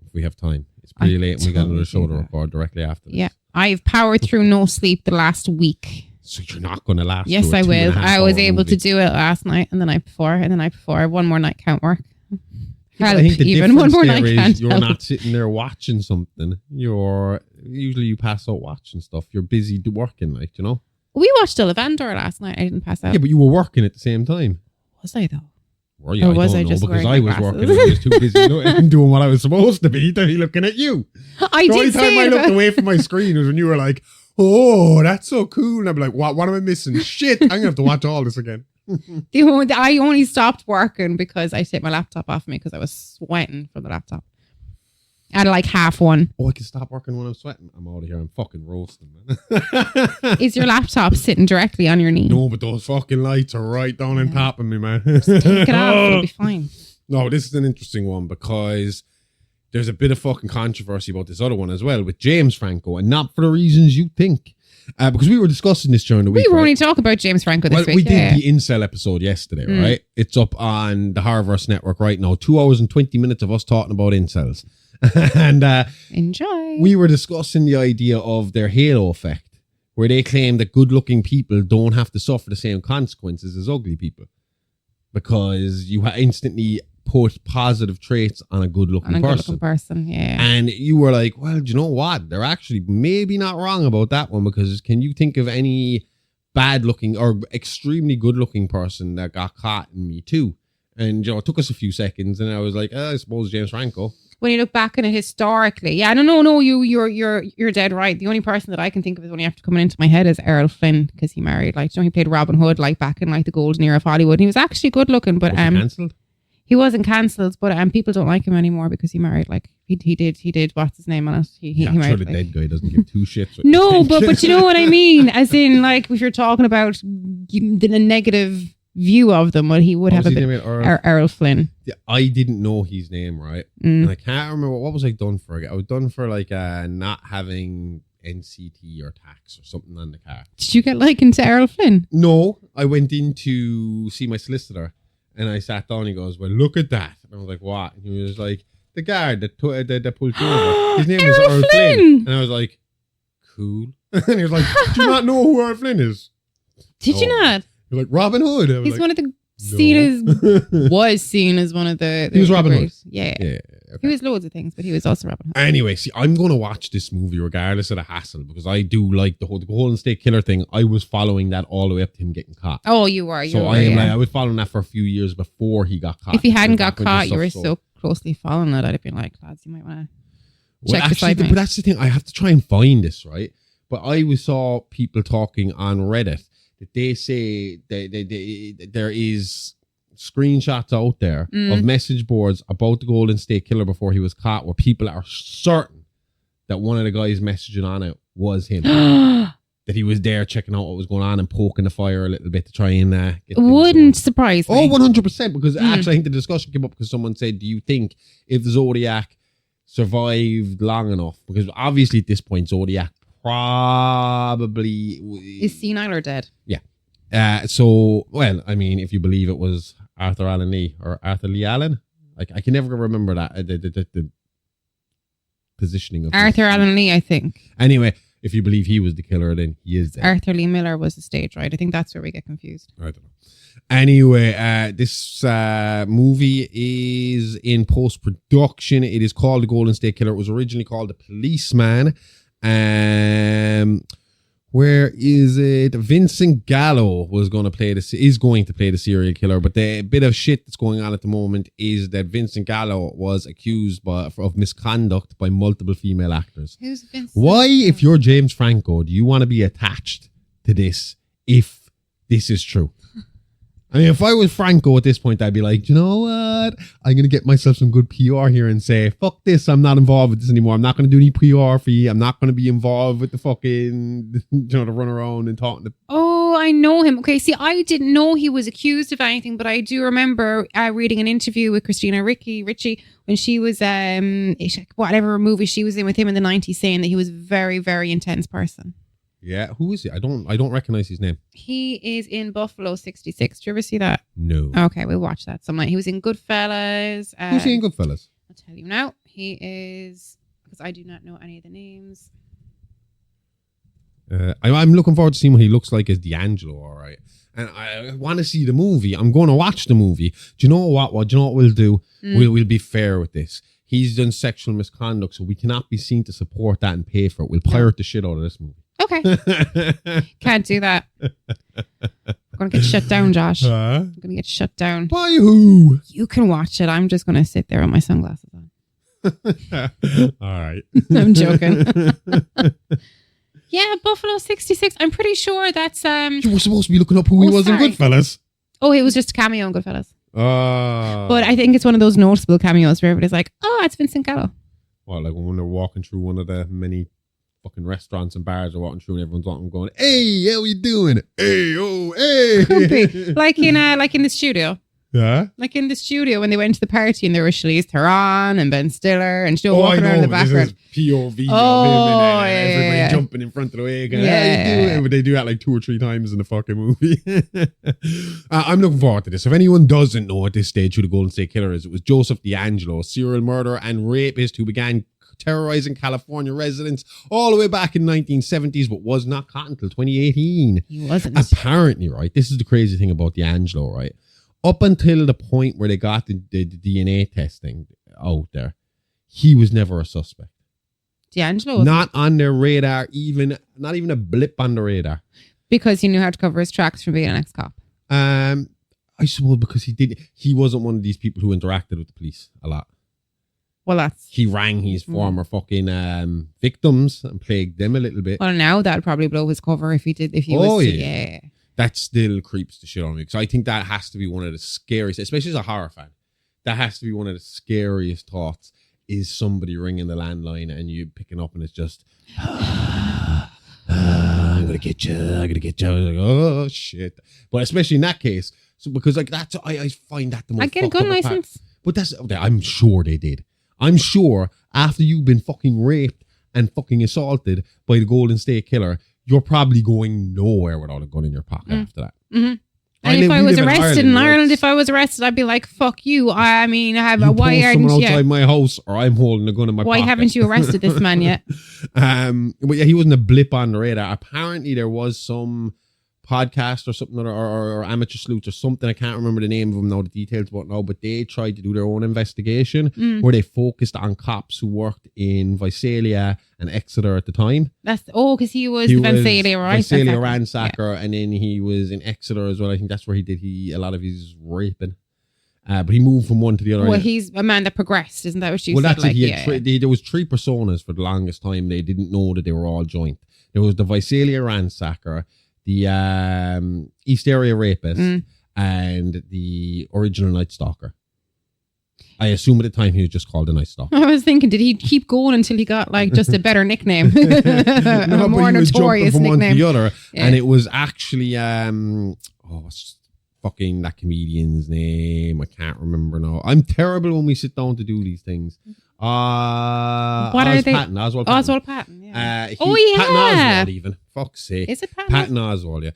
S2: If we have time. It's pretty late and we got another show to record directly after this.
S3: Yeah. I've powered through no sleep the last week.
S2: So you're not going to last.
S3: Yes, I will. I was able to do it last night and the night before and the night before. One more night can't work.
S2: I think the
S3: even one more night can't
S2: you're
S3: help.
S2: not sitting there watching something. Usually you pass out watching stuff. You're busy working, like, you know.
S3: We watched Ollivander last night. I didn't pass out.
S2: Yeah, but you were working at the same time.
S3: Was I though?
S2: Were you?
S3: Or was I
S2: don't know,
S3: just
S2: because
S3: wearing
S2: I was
S3: my
S2: working.
S3: glasses?
S2: I was too busy doing what I was supposed to be looking at you.
S3: I
S2: The only
S3: did
S2: time
S3: say
S2: I
S3: it
S2: looked
S3: about-
S2: away from my screen was when you were like, "Oh, that's so cool," and I'd be like, "What am I missing? Shit! I'm gonna have to watch all this again."
S3: I only stopped working because I took my laptop off me because I was sweating from the laptop. At like 1:30.
S2: Oh, I can stop working when I'm sweating. I'm out of here. I'm fucking roasting, man.
S3: Is your laptop sitting directly on your knee?
S2: No, but those fucking lights are right down on top of me, man.
S3: Take it off. It'll be fine.
S2: No, this is an interesting one because there's a bit of fucking controversy about this other one as well with James Franco, and not for the reasons you think. Because we were discussing this during the week.
S3: We were
S2: right?
S3: only talking about James Franco this week.
S2: We did the Incel episode yesterday, right? It's up on the Horrorverse network right now. 2 hours and 20 minutes of us talking about incels. And
S3: enjoy.
S2: we were discussing the idea of their halo effect, where they claim that good-looking people don't have to suffer the same consequences as ugly people because you instantly put positive traits on a good-looking person.
S3: Yeah.
S2: And you were like, well, do you know what? They're actually maybe not wrong about that one, because can you think of any bad-looking or extremely good-looking person that got caught in Me Too? And, you know, it took us a few seconds, and I was like, I suppose James Franco.
S3: When you look back on it historically, yeah, no, you're dead right. The only person that I can think of is only after coming into my head is Errol Flynn, because he married, like, you know, he played Robin Hood, like, back in, like, the golden era of Hollywood. And he was actually good looking, but
S2: Was he cancelled?
S3: he wasn't cancelled, but people don't like him anymore because he married, like, he did what's his name on it? He
S2: I'm
S3: married,
S2: sure the
S3: like,
S2: dead guy doesn't give two shits.
S3: No, but you know what I mean? As in, like, if you're talking about the negative view of them, well, he would have a bit. Errol Flynn.
S2: Yeah, I didn't know his name, right? And I can't remember, what was I done for? I was done for, like, not having NCT or tax or something on the car.
S3: Did you get likened to Errol Flynn?
S2: No, I went in to see my solicitor, and I sat down. He goes, "Well, look at that." And I was like, "What?" And he was like, "The guard that pulled you over. His name was
S3: Errol
S2: Errol
S3: Flynn.
S2: Flynn." And I was like, "Cool." And he was like, "Do you not know who Errol Flynn is?"
S3: Did you not?
S2: You're like, Robin Hood. I was
S3: He's
S2: like,
S3: one of the
S2: no.
S3: was seen as one of the
S2: He was Robin Hood.
S3: great. Yeah.
S2: Yeah. Okay.
S3: He was loads of things, but he was also Robin Hood.
S2: Anyway, see, I'm going to watch this movie regardless of the hassle, because I do like the Golden State Killer thing. I was following that all the way up to him getting caught.
S3: Oh, you were.
S2: I was following that for a few years before he got caught.
S3: If he hadn't got
S2: Back when
S3: caught,
S2: this
S3: you were
S2: stuff
S3: so closely following it. I'd have been like, lads, you might want to check
S2: actually,
S3: beside me.
S2: but that's the thing. I have to try and find this, right? But I saw people talking on Reddit that they say there is screenshots out there of message boards about the Golden State Killer before he was caught, where people are certain that one of the guys messaging on it was him. That he was there checking out what was going on and poking the fire a little bit to try and get
S3: Wouldn't surprise me.
S2: Oh, 100%. Because actually, I think the discussion came up because someone said, do you think if Zodiac survived long enough? Because obviously at this point, Zodiac probably
S3: is senile or dead?
S2: Yeah. So, well, I mean, if you believe it was Arthur Allen Lee or Arthur Lee Allen, I can never remember that the positioning of
S3: Arthur Allen Lee, I think.
S2: Anyway, if you believe he was the killer, then he is dead.
S3: Arthur Lee Miller was the stage, right? I think that's where we get confused.
S2: I don't know. Anyway, this movie is in post-production. It is called The Golden State Killer. It was originally called The Policeman. Where is it? Vincent Gallo is going to play the serial killer, but the bit of shit that's going on at the moment is that Vincent Gallo was accused of misconduct by multiple female actors.
S3: Who's Vincent?
S2: Why, if you're James Franco, do you want to be attached to this if this is true? I mean, if I was Franco at this point, I'd be like, you know what? I'm going to get myself some good PR here and say, fuck this, I'm not involved with this anymore. I'm not going to do any PR for you. I'm not going to be involved with the fucking, the run around and talking to...
S3: Oh, Oh, I know him. Okay, see, I didn't know he was accused of anything, but I do remember reading an interview with Christina Ricci when she was whatever movie she was in with him in the 90s, saying that he was a very, very intense person.
S2: Yeah, who is he? I don't recognize his name.
S3: He is in Buffalo 66. Did you ever see that?
S2: No.
S3: Okay, we'll watch that some night. He was in Goodfellas.
S2: Who's he in Goodfellas?
S3: I'll tell you now. He is, because I do not know any of the names.
S2: I'm looking forward to seeing what he looks like as D'Angelo, all right. And I want to see the movie. I'm going to watch the movie. Do you know what? Do you know what we'll do? We'll be fair with this. He's done sexual misconduct, so we cannot be seen to support that and pay for it. We'll pirate the shit out of this movie.
S3: Okay. Can't do that. I'm going to get shut down, Josh. I'm going to get shut down.
S2: By who?
S3: You can watch it. I'm just going to sit there with my sunglasses on.
S2: All right.
S3: I'm joking. Yeah, Buffalo 66. I'm pretty sure that's...
S2: You were supposed to be looking up who he was in Goodfellas.
S3: Oh, he was just a cameo in Goodfellas.
S2: Oh.
S3: But I think it's one of those noticeable cameos where everybody's like, oh, it's Vincent Gallo.
S2: Well, like when they're walking through one of the many fucking restaurants and bars are walking through and everyone's walking going, hey, how you doing? Hey, oh, hey.
S3: Could be. Like in the studio.
S2: Yeah?
S3: Like in the studio when they went to the party and there was Charlize Theron and Ben Stiller and Joe walking around in the background.
S2: POV
S3: of
S2: him and everybody jumping in front of the wagon. Yeah. But they do that like 2 or 3 times in the fucking movie. I'm looking forward to this. If anyone doesn't know at this stage who the Golden State Killer is, it was Joseph D'Angelo, a serial murderer and rapist who began terrorizing California residents all the way back in the 1970s, but was not caught until 2018.
S3: He wasn't.
S2: Apparently, right? This is the crazy thing about D'Angelo, right? Up until the point where they got the DNA testing out there, he was never a suspect.
S3: D'Angelo?
S2: Not on their radar, not even a blip on the radar.
S3: Because he knew how to cover his tracks from being an ex-cop.
S2: I suppose because he wasn't one of these people who interacted with the police a lot.
S3: Well,
S2: he rang his former fucking victims and plagued them a little bit.
S3: Well, now that'd probably blow his cover if he was. Yeah.
S2: That still creeps the shit on me because I think that has to be one of the scariest, especially as a horror fan. That has to be one of the scariest thoughts is somebody ringing the landline and you picking up and it's just, I'm going to get you. Like, oh, shit. But especially in that case, so because like that's, I find that the most
S3: I get a gun license.
S2: But I'm sure they did. I'm sure after you've been fucking raped and fucking assaulted by the Golden State Killer, you're probably going nowhere without a gun in your pocket after that.
S3: Mm-hmm. And if I was arrested in Ireland, if I was arrested, I'd be like, fuck you. I mean, why aren't you
S2: outside my house or I'm holding a gun in my pocket?
S3: Why haven't you arrested this man yet?
S2: But yeah, he wasn't a blip on the radar. Apparently there was some podcast or something or amateur sleuths or something. I can't remember the name of them now, the details about now, but they tried to do their own investigation where they focused on cops who worked in Visalia and Exeter at the time.
S3: Because he was the Visalia
S2: ransacker, and then he was in Exeter as well. I think that's where he did a lot of his raping. But he moved from one to the other.
S3: Well, he's a man that progressed, isn't that what you said?
S2: Well, that's it. There was 3 personas for the longest time. They didn't know that they were all joint. There was the Visalia ransacker, the East Area rapist, and the original Night Stalker. I assume at the time he was just called the Night Stalker.
S3: I was thinking, did he keep going until he got like just a better nickname?
S2: A more notorious nickname. One to the other.
S3: Yeah.
S2: And it was actually, what's fucking that comedian's name? I can't remember now. I'm terrible when we sit down to do these things.
S3: What are they?
S2: Oswald
S3: Patton. Yeah.
S2: Patton Oswald even. Fuck's sake.
S3: Is it Patton?
S2: Patton Oswald, yeah.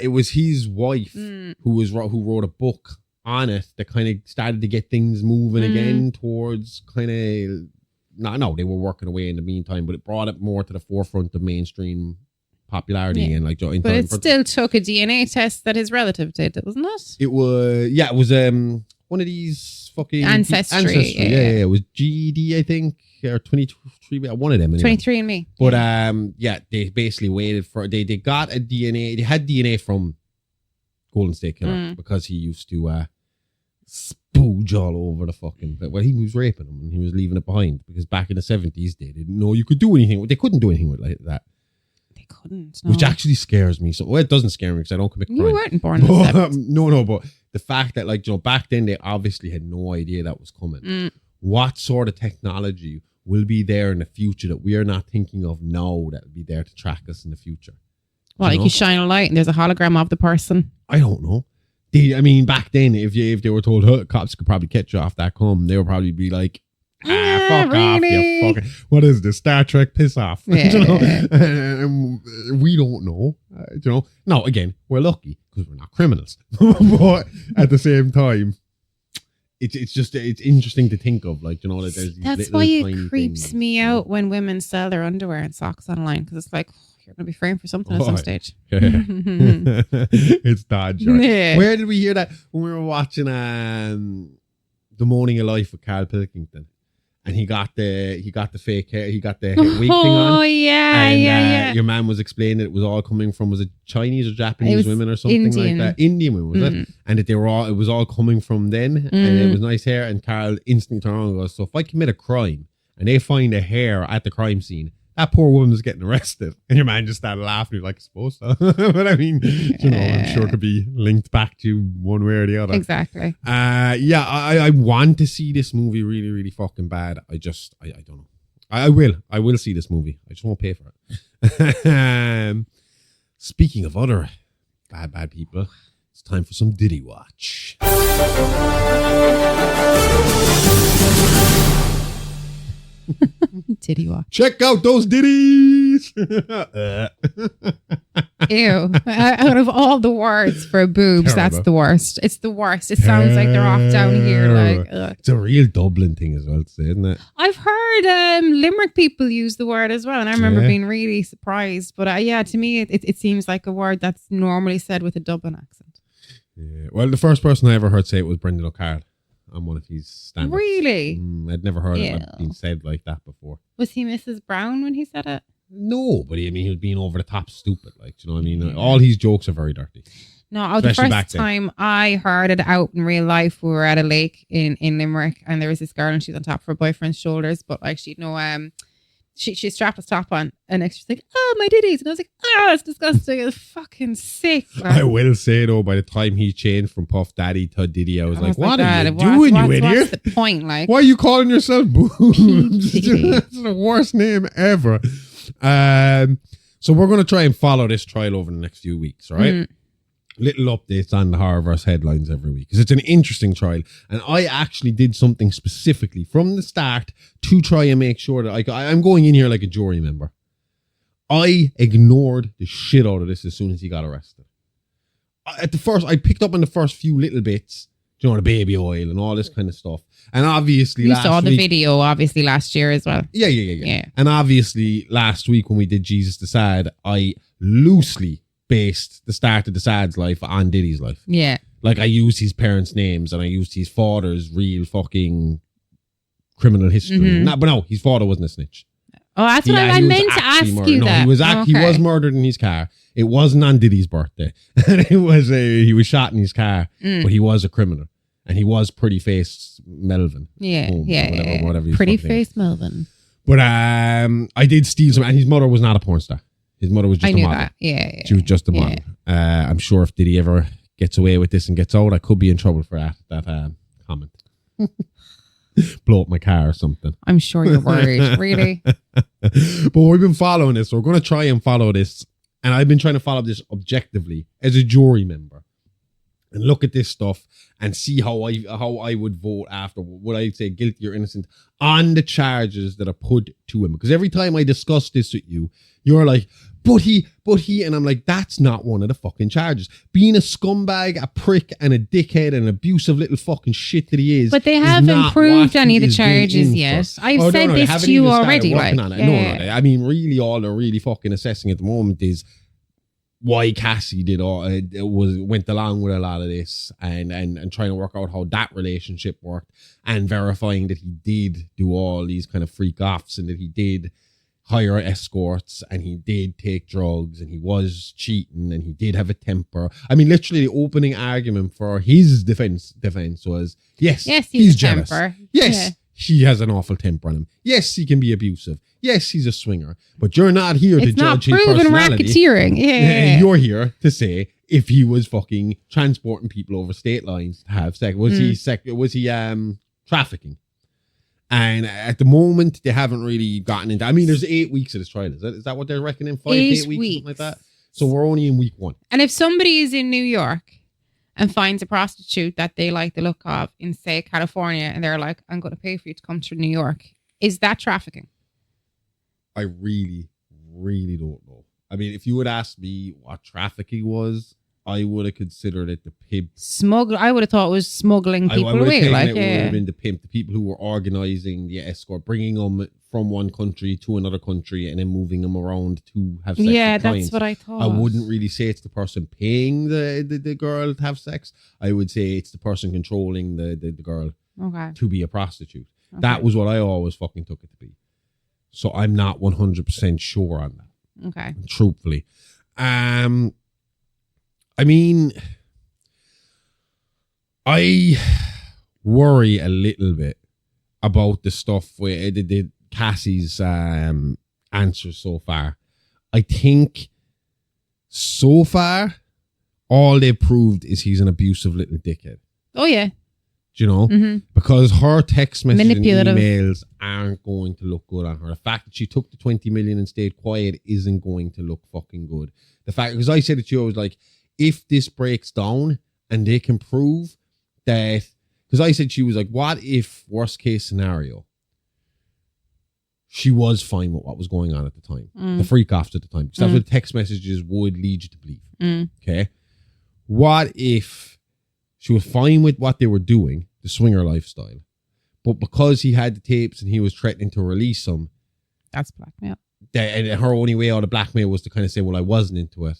S2: It was his wife who wrote a book on it that kind of started to get things moving again towards kind of... No, they were working away in the meantime, but it brought it more to the forefront of mainstream popularity and like...
S3: But it still took a DNA test that his relative did, wasn't it?
S2: It was one of these fucking...
S3: Ancestry.
S2: Yeah. It was GED, I think, or 23, one of them. Anyway.
S3: 23andMe.
S2: But they basically waited for... They got a DNA... They had DNA from Golden State Killer because he used to spooge all over the fucking... Well, he was raping them and he was leaving it behind because back in the 70s, they didn't know you could do anything. They couldn't do anything with like that.
S3: They couldn't. No.
S2: Which actually scares me. So, it doesn't scare me because I don't commit crime.
S3: You weren't born in the 70s.
S2: No, but the fact that, like, back then they obviously had no idea that was coming. What sort of technology will be there in the future that we are not thinking of now that will be there to track us in the future?
S3: Well, like you shine a light and there's a hologram of the person.
S2: I don't know. Back then, if they were told cops could probably catch you off that come, they would probably be like, fuck off, you fucking... What is this? Star Trek piss off.
S3: Yeah.
S2: We don't know. No, again, we're lucky because we're not criminals. But at the same time, it's interesting to think of, like, that there's these
S3: That's why it creeps me out when women sell their underwear and socks online, because it's like, you're going to be framed for something at some stage.
S2: It's that joke.
S3: Yeah.
S2: Where did we hear that? When we were watching The Morning of Life with Carl Pilkington. And he got the fake hair, he got the wig thing on.
S3: Oh, yeah.
S2: Your man was explaining it was all coming from, was it Chinese or Japanese women or something
S3: Indian.
S2: like that? Indian women, was it? And that it was all coming from then, and it was nice hair. And Carl instantly turned around and goes, so if I commit a crime and they find a hair at the crime scene, that poor woman's getting arrested. And your man just started laughing. He's like, I suppose so. But I mean, I'm sure it could be linked back to one way or the other.
S3: Exactly.
S2: I want to see this movie really, really fucking bad. I don't know. I will see this movie. I just won't pay for it. Speaking of other bad people, it's time for some Diddy Watch.
S3: Diddy Watch.
S2: Check out those Diddies.
S3: Ew. Out of all the words for boobs,
S2: Terrible.
S3: That's the worst. It's the worst. It sounds like they're off down here. Like,
S2: it's a real Dublin thing as well to say, isn't it?
S3: I've heard Limerick people use the word as well, and I remember being really surprised. But to me, it seems like a word that's normally said with a Dublin accent.
S2: Yeah. Well, the first person I ever heard say it was Brendan O'Carroll on one of his stand-ups.
S3: Really?
S2: I'd never heard it being said like that before.
S3: Was he Mrs. Brown when he said it?
S2: No, but he was being over the top stupid. Like, you know what I mean? Yeah. All his jokes are very dirty.
S3: No, the first time I heard it out in real life, we were at a lake in Limerick, and there was this girl and she's on top of her boyfriend's shoulders, but like she strapped a top on, and she's like, oh, my ditties. And I was like, oh, it's disgusting. It's fucking sick.
S2: I will say, though, by the time he changed from Puff Daddy to Diddy, I was like, what are you doing, you idiot?
S3: What's the point? Like,
S2: why are you calling yourself Boobs? That's the worst name ever. So we're going to try and follow this trial over the next few weeks, right? Little updates on the Horrorverse headlines every week, because it's an interesting trial, and I actually did something specifically from the start to try and make sure that I'm going in here like a jury member. I ignored the shit out of this as soon as he got arrested. I picked up on the first few little bits, the baby oil and all this kind of stuff, and obviously
S3: you saw the video obviously last year as well.
S2: Yeah. And obviously last week when we did Jesus the Sad, I loosely based the start of the Sad's life on Diddy's life.
S3: Yeah.
S2: Like, I used his parents' names and I used his father's real fucking criminal history. But no, his father wasn't a snitch.
S3: Oh, that's what I meant to ask you.
S2: No,
S3: that.
S2: He was murdered in his car. It wasn't on Diddy's birthday. He was shot in his car, but he was a criminal. And he was Pretty Face Melvin. Whatever
S3: Pretty Face Melvin.
S2: But I did steal some, and his mother was not a porn star. His mother was just a model.
S3: That. Yeah.
S2: She was just a model. I'm sure if Diddy ever gets away with this and gets out, I could be in trouble for that comment. Blow up my car or something.
S3: I'm sure you're worried. Really?
S2: But we've been following this. So we're going to try and follow this. And I've been trying to follow this objectively as a jury member. And look at this stuff and see how I would vote after. Would I say guilty or innocent on the charges that are put to him? Because every time I discuss this with you, you're like, but he, and I'm like, that's not one of the fucking charges. Being a scumbag, a prick, and a dickhead, and an abusive little fucking shit that he is.
S3: But they haven't proved any of the charges yet. I've said this to you already.
S2: No. I mean, really, all they're really fucking assessing at the moment is why Cassie went along with a lot of this, and trying to work out how that relationship worked, and verifying that he did do all these kind of freak offs, and that he did hire escorts, and he did take drugs, and he was cheating, and he did have a temper. I mean, literally the opening argument for his defense was, yes, he's jealous. Temper. Yes, he has an awful temper on him. Yes, he can be abusive. Yes, he's a swinger. But you're not here to judge his personality.
S3: It's not proven racketeering. Yeah.
S2: You're here to say if he was fucking transporting people over state lines to have sex. Was he trafficking? And at the moment, they haven't really gotten into. I mean, there's 8 weeks of this trial. Is that what they're reckoning? 8 weeks, something like that. So we're only in week 1.
S3: And if somebody is in New York and finds a prostitute that they like the look of in, say, California, and they're like, I'm going to pay for you to come to New York, is that trafficking?
S2: I really, really don't know. I mean, if you would ask me what trafficking was, I would have considered it the pimp.
S3: I would have thought it was smuggling people away. It would have
S2: been the pimp, the people who were organising the escort, bringing them from one country to another country and then moving them around to have sex with clients.
S3: That's what I thought.
S2: I wouldn't really say it's the person paying the girl to have sex. I would say it's the person controlling the girl to be a prostitute. Okay. That was what I always fucking took it to be. So I'm not 100% sure on that.
S3: Okay.
S2: Truthfully. I mean, I worry a little bit about the stuff where the Cassie's answers so far. I think so far, all they've proved is he's an abusive little dickhead.
S3: Oh, yeah.
S2: Do you know?
S3: Mm-hmm.
S2: Because her text messages and emails aren't going to look good on her. The fact that she took the 20 million and stayed quiet isn't going to look fucking good. The fact, because I said it to you, I was like, if this breaks down and they can prove that, because I said she was like, what if worst case scenario, she was fine with what was going on at the time, the freak offs at the time, because that's what text messages would lead you to believe. Okay. What if she was fine with what they were doing, the swinger lifestyle, but because he had the tapes and he was threatening to release them,
S3: that's blackmail.
S2: And her only way out of blackmail was to kind of say, well, I wasn't into it.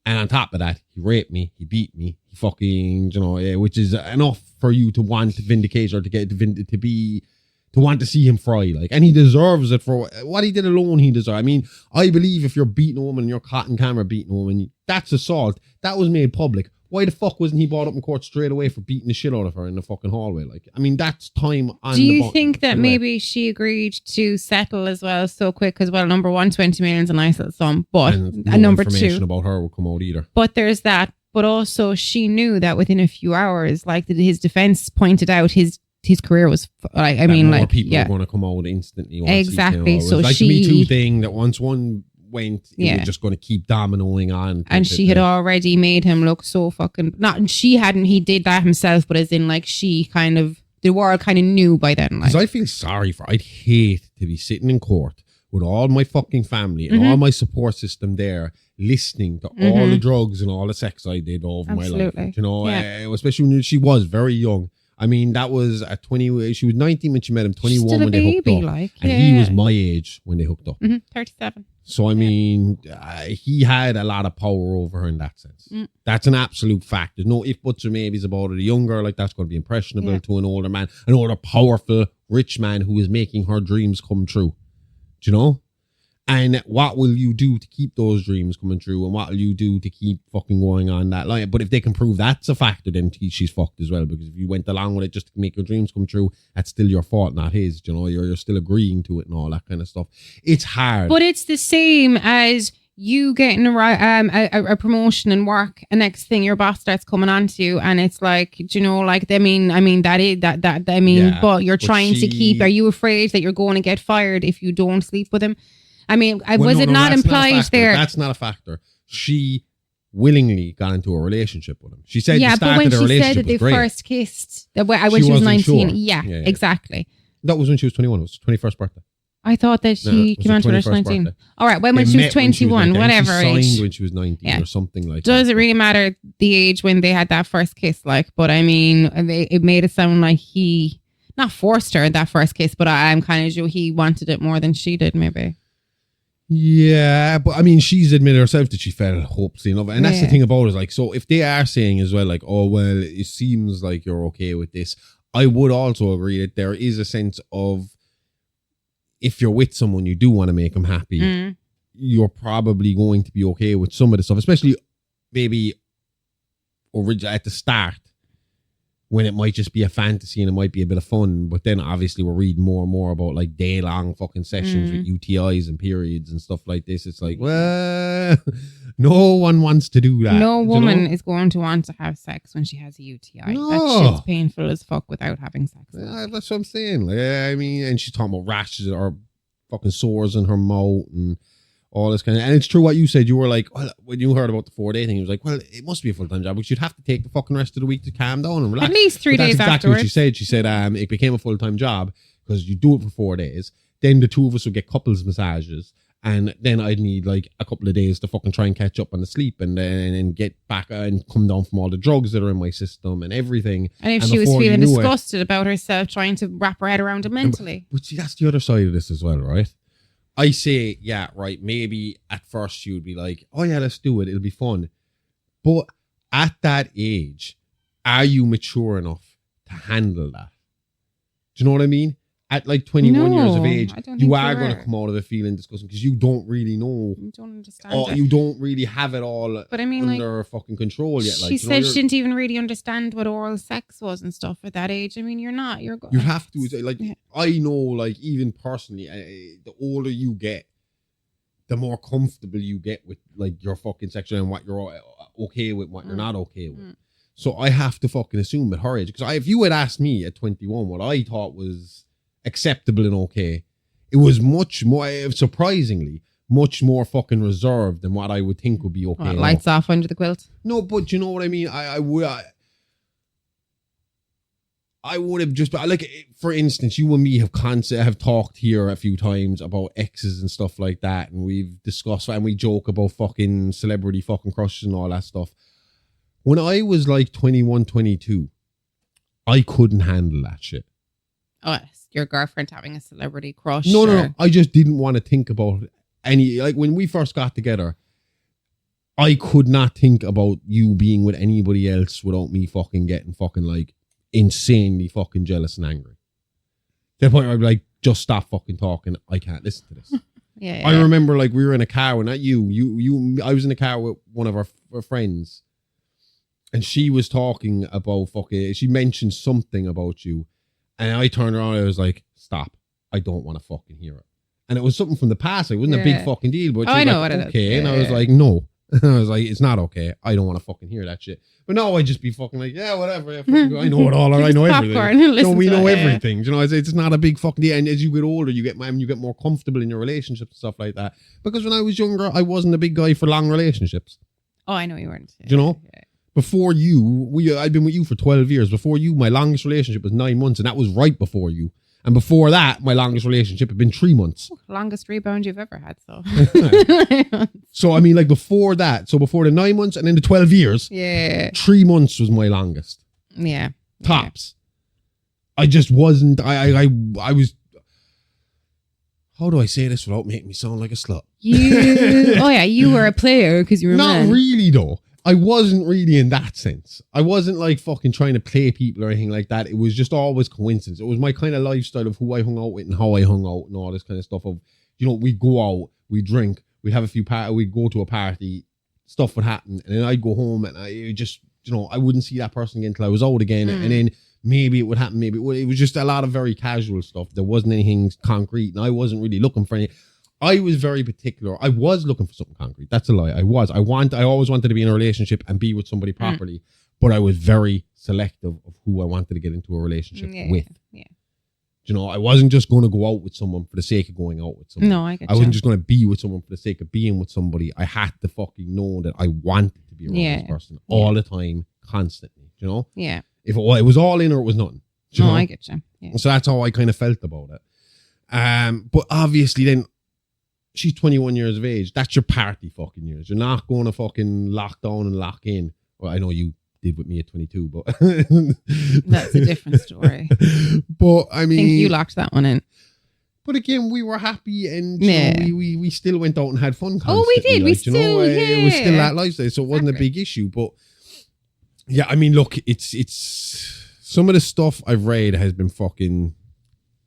S2: And on top of that, he raped me, he beat me, he fucking, you know, which is enough for you to want to vindicate or to get to want to see him fry, like, and he deserves it for what he did alone. He deserves. I mean, I believe if you're beating a woman, you're caught in camera beating a woman, that's assault. That was made public. Why the fuck wasn't he brought up in court straight away for beating the shit out of her in the fucking hallway? Like, I mean, that's time on.
S3: Do you think that maybe she agreed to settle as well so quick? Because, well, number one, 20 million is a nice little sum, but
S2: and
S3: number
S2: information
S3: two,
S2: about her will come out either.
S3: But there's that. But also, she knew that within a few hours, like his defense pointed out, his career was like, I mean, like,
S2: people are going to come out instantly.
S3: Exactly. So
S2: like
S3: she,
S2: the Me Too thing that once one went, it was just going to keep dominoing on.
S3: And she had already made him look so fucking, he did that himself, but as in like she kind of, the world kind of knew by then. Because
S2: I feel sorry for, I'd hate to be sitting in court with all my fucking family and all my support system there, listening to all the drugs and all the sex I did over my life. You know, especially when she was very young. I mean, that was at 20, she was 19 when she met him, 21 when they hooked up. And he was my age when they hooked up.
S3: 37.
S2: So, I mean, he had a lot of power over her in that sense. That's an absolute fact. There's no if, buts, or maybes about it. A young girl like that's going to be impressionable to an older man, an older, powerful, rich man who is making her dreams come true. Do you know? And what will you do to keep those dreams coming true? And what will you do to keep fucking going on that line? But if they can prove that's a factor, then she's fucked as well. Because if you went along with it just to make your dreams come true, that's still your fault, not his. You know, you're still agreeing to it and all that kind of stuff. It's hard.
S3: But it's the same as you getting a promotion and work, and next thing your boss starts coming on to you, and it's like, you know, like, but you're trying to keep, are you afraid that you're going to get fired if you don't sleep with him? I mean, was it not implied there?
S2: That's not a factor. She willingly got into a relationship with him. She said
S3: but when she said that they first kissed, when she was 19, yeah, exactly.
S2: That was when she was 21. It was her 21st birthday.
S3: I thought that she came on to her 19. Birthday. All right, when she was 21, whatever age.
S2: She signed when she was 19 or something like that.
S3: Does it really matter the age when they had that first kiss? Like, but I mean, it made it sound like he not forced her that first kiss, but I'm kind of sure he wanted it more than she did, maybe.
S2: Yeah, but I mean, she's admitted herself that she fell hopelessly in love. And that's the thing about it. Like, so if they are saying as well, like, oh, well, it seems like you're okay with this, I would also agree that there is a sense of, if you're with someone, you do want to make them happy, you're probably going to be okay with some of the stuff, especially maybe at the start, when it might just be a fantasy and it might be a bit of fun. But then obviously we're reading more and more about like day-long fucking sessions with UTIs and periods and stuff like this. It's like, well, no one wants to do that.
S3: No woman is going to want to have sex when she has a UTI. No. That shit's painful as fuck without having sex.
S2: That's what I'm saying. Like, I mean, and she's talking about rashes or fucking sores in her mouth and all this kind of, and it's true what you said. You were like, well, when you heard about the 4-day thing, you was like, well, it must be a full-time job, but you'd have to take the fucking rest of the week to calm down and relax.
S3: At least 3 days
S2: exactly
S3: afterwards.
S2: what she said. She said it became a full-time job because you do it for 4 days. Then the two of us would get couples massages, and then I'd need like a couple of days to fucking try and catch up on the sleep, and then get back and come down from all the drugs that are in my system and everything.
S3: And if she was feeling disgusted about herself, trying to wrap her head around it mentally.
S2: But see, that's the other side of this as well, right? I say, yeah, right, maybe at first you would be like, oh yeah, let's do it, it'll be fun. But at that age, are you mature enough to handle that? Do you know what I mean? At like 21 years of age, you are going to come out of it feeling disgusting because you don't really know.
S3: You don't understand
S2: it. You don't really have it all under fucking control yet.
S3: She said she didn't even really understand what oral sex was and stuff at that age. I mean, you're not. You
S2: have to. Like, yeah. I know, like, even personally, the older you get, the more comfortable you get with, like, your fucking sexual and what you're okay with, what you're not okay with. So I have to fucking assume at her age. Because if you had asked me at 21 what I thought was acceptable and okay, it was much more, surprisingly, much more fucking reserved than what I would think would be okay.
S3: Lights off under the quilt? No,
S2: but you know what I mean? I would have just, like, for instance, you and me have talked here a few times about exes and stuff like that, and we've discussed and we joke about fucking celebrity fucking crushes and all that stuff. When I was like 21, 22, I couldn't handle that shit.
S3: Oh, your girlfriend having a celebrity crush?
S2: No. I just didn't want to think about any, like, when we first got together, I could not think about you being with anybody else without me fucking getting fucking, like, insanely fucking jealous and angry. To the point where I'd be like, just stop fucking talking. I can't listen to this.
S3: Yeah.
S2: I remember, like, we were in a car, well, not you, I was in a car with one of our friends, and she was talking about fucking, she mentioned something about you. And I turned around and I was like, stop. I don't want to fucking hear it. And it was something from the past. It wasn't a big fucking deal. But
S3: I know
S2: like,
S3: what it
S2: okay.
S3: is.
S2: And I was like, no. And I was like, it's not okay. I don't want to fucking hear that shit. But now I'd just be fucking like, yeah, whatever. I know it all. I know everything. So we know everything. You know, it's not a big fucking deal. And as you get older, you get more comfortable in your relationships and stuff like that. Because when I was younger, I wasn't a big guy for long relationships.
S3: Oh, I know you weren't.
S2: You know? Yeah. Before you, I've been with you for 12 years. Before you, my longest relationship was 9 months, and that was right before you. And before that, my longest relationship had been 3 months.
S3: Longest rebound you've ever had, so.
S2: So, I mean, like, before that, so before the 9 months and then the 12 years, 3 months was my longest.
S3: Yeah.
S2: Tops. I just wasn't, I was, how do I say this without making me sound like a slut?
S3: You were a player because you were a man.
S2: Not really, though. I wasn't really in that sense. I wasn't like fucking trying to play people or anything like that. It was just always coincidence. It was my kind of lifestyle of who I hung out with and how I hung out and all this kind of stuff of, you know, we'd go out, we'd drink, we'd have a few parties, we'd go to a party, stuff would happen, and then I'd go home and I just, you know, I wouldn't see that person again until I was out again. And then maybe it would happen, maybe it would. It was just a lot of very casual stuff. There wasn't anything concrete, and I wasn't really looking for any. I was very particular. I was looking for something concrete. That's a lie. I always wanted to be in a relationship and be with somebody properly, but I was very selective of who I wanted to get into a relationship with. Yeah. You know, I wasn't just going to go out with someone for the sake of going out with someone.
S3: No, I get you.
S2: I wasn't just going to be with someone for the sake of being with somebody. I had to fucking know that I wanted to be around this person all the time, constantly. You know?
S3: Yeah.
S2: If it was all in or it was nothing.
S3: No, I get you. Yeah.
S2: So that's how I kind of felt about it. But obviously then, she's 21 years of age. That's your party fucking years. You're not going to fucking lock down and lock in. Well, I know you did with me at 22, but
S3: that's a different story.
S2: But I mean,
S3: I think you locked that one in.
S2: But again, we were happy, and you know, we still went out and had fun.
S3: Oh, we did.
S2: Like, it was still that lifestyle, so it wasn't a big issue. But yeah, I mean, look, it's some of the stuff I've read has been fucking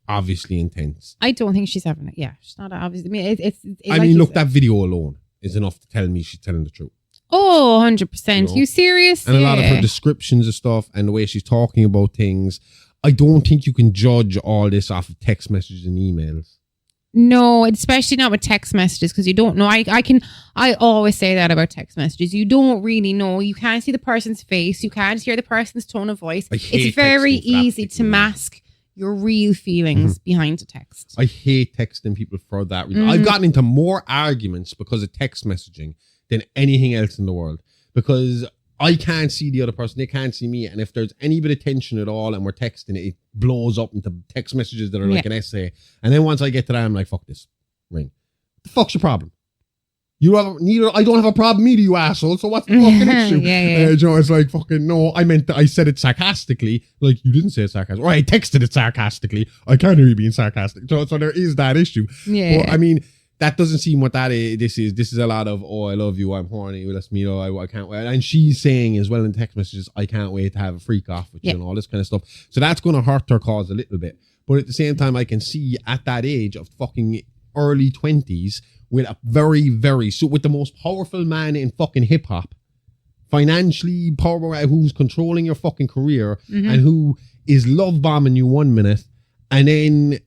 S2: obviously intense.
S3: I don't think she's having it. Yeah, she's not obviously. I mean,
S2: I mean, look, that video alone is enough to tell me she's telling the truth.
S3: Oh, 100%. You serious?
S2: And a lot of her descriptions of stuff and the way she's talking about things. I don't think you can judge all this off of text messages and emails.
S3: No, especially not with text messages, because you don't know. I always say that about text messages. You don't really know. You can't see the person's face. You can't hear the person's tone of voice. It's very easy to mask your real feelings behind a text.
S2: I hate texting people for that reason. I've gotten into more arguments because of text messaging than anything else in the world, because I can't see the other person, they can't see me, and if there's any bit of tension at all and we're texting, it blows up into text messages that are like an essay, and then once I get to that, I'm like, fuck this, ring. What the fuck's your problem? I don't have a problem either, you asshole, so what's the fucking issue? You know, it's like, fucking, no, I said it sarcastically. Like, you didn't say it sarcastically. Or I texted it sarcastically. I can't hear you being sarcastic. So there is that issue. But, I mean, that doesn't seem what that is. This is a lot of, oh, I love you, I'm horny, let's meet, oh, I can't wait. And she's saying as well in text messages, I can't wait to have a freak off with you and all this kind of stuff. So that's going to hurt her cause a little bit. But at the same time, I can see at that age of fucking early 20s, with a with the most powerful man in fucking hip hop, financially powerful, who's controlling your fucking career and who is love bombing you 1 minute and then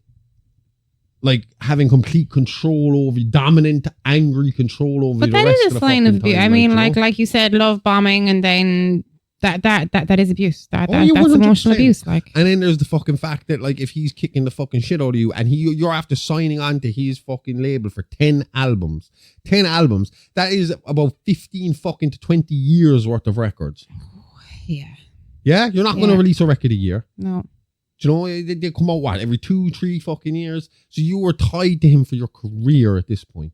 S2: like having complete control over you, dominant, angry control over you.
S3: But that is a sign of abuse. I mean, like you said, love bombing, and then that is abuse. That's emotional abuse. Like,
S2: and then there's the fucking fact that like if he's kicking the fucking shit out of you and you're after signing on to his fucking label for 10 albums, that is about 15 fucking to 20 years worth of records.
S3: Yeah,
S2: you're not going to release a record a year.
S3: No.
S2: Do you know, they come out every 2-3 fucking years. So you were tied to him for your career at this point.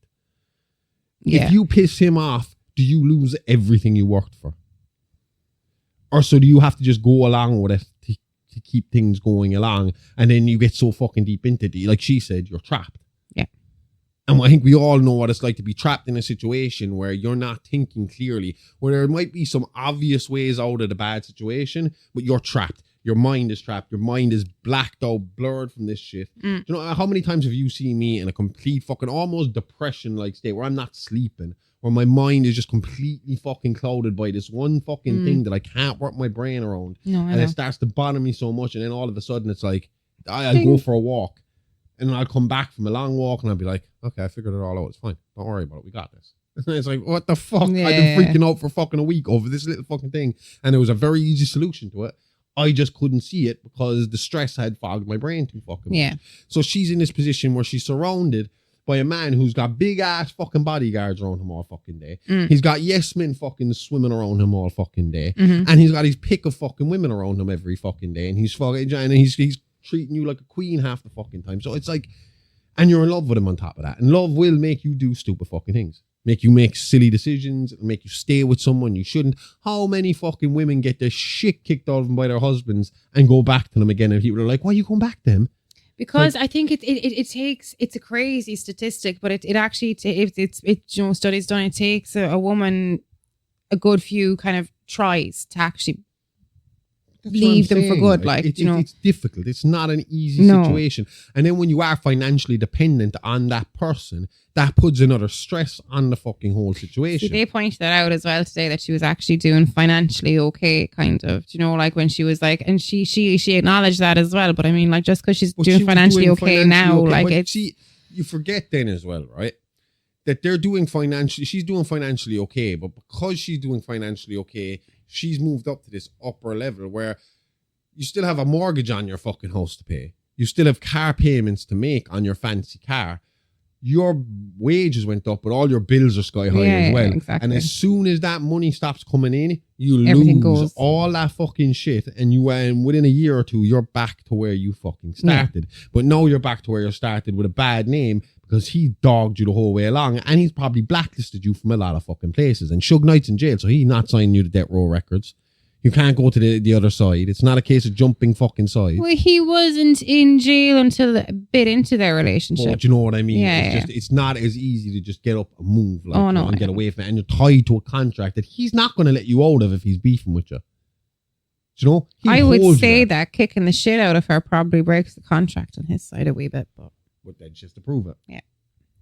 S2: If you piss him off, do you lose everything you worked for? Or so do you have to just go along with it to keep things going along, and then you get so fucking deep into it, like she said, you're trapped.
S3: Yeah.
S2: And I think we all know what it's like to be trapped in a situation where you're not thinking clearly, where there might be some obvious ways out of the bad situation, but you're trapped. Your mind is trapped. Your mind is blacked out, blurred from this shit. Do you know how many times have you seen me in a complete fucking almost depression-like state where I'm not sleeping, where my mind is just completely fucking clouded by this one fucking thing that I can't work my brain around. And it starts to bother me so much. And then all of a sudden it's like, I'll go for a walk and then I'll come back from a long walk and I'll be like, okay, I figured it all out. It's fine. Don't worry about it. We got this. And it's like, what the fuck? I've been freaking out for fucking a week over this little fucking thing. And there was a very easy solution to it. I just couldn't see it because the stress had fogged my brain too fucking much. So she's in this position where she's surrounded by a man who's got big ass fucking bodyguards around him all fucking day. He's got yes men fucking swimming around him all fucking day. And he's got his pick of fucking women around him every fucking day. And he's fucking, and he's treating you like a queen half the fucking time. So it's like, and you're in love with him on top of that. And love will make you do stupid fucking things. Make you make silly decisions, make you stay with someone you shouldn't. How many fucking women get their shit kicked out of them by their husbands and go back to them again? And people are like, why are you going back to him?
S3: Because I think it takes, it's a crazy statistic, but it actually, it's you know, studies done, it takes a woman a good few kind of tries to actually leave them for good. Like, you know,
S2: it's difficult. It's not an easy situation. And then when you are financially dependent on that person, that puts another stress on the fucking whole situation.
S3: See, they pointed that out as well today, that she was actually doing financially okay, kind of. You know, like when she was like, and she acknowledged that as well. But I mean, like, just because she's doing financially okay now, like it's...
S2: You forget then as well, right? That she's doing financially okay, but because she's doing financially okay, she's moved up to this upper level where you still have a mortgage on your fucking house to pay. You still have car payments to make on your fancy car. Your wages went up, but all your bills are sky high as well.
S3: Exactly.
S2: And as soon as that money stops coming in, you
S3: Everything
S2: lose
S3: goes.
S2: all that fucking shit. And within a year or two, you're back to where you fucking started. But now you're back to where you started with a bad name because he dogged you the whole way along. And he's probably blacklisted you from a lot of fucking places. And Suge Knight's in jail, so he's not signing you to Death Row Records. You can't go to the other side. It's not a case of jumping fucking sides.
S3: Well, he wasn't in jail until a bit into their relationship.
S2: But you know what I mean?
S3: Yeah,
S2: it's not as easy to just get up and move and get away from it. And you're tied to a contract that he's not going to let you out of if he's beefing with you. Do you know?
S3: I would say that kicking the shit out of her probably breaks the contract on his side a wee bit. But
S2: then just to prove it.
S3: Yeah.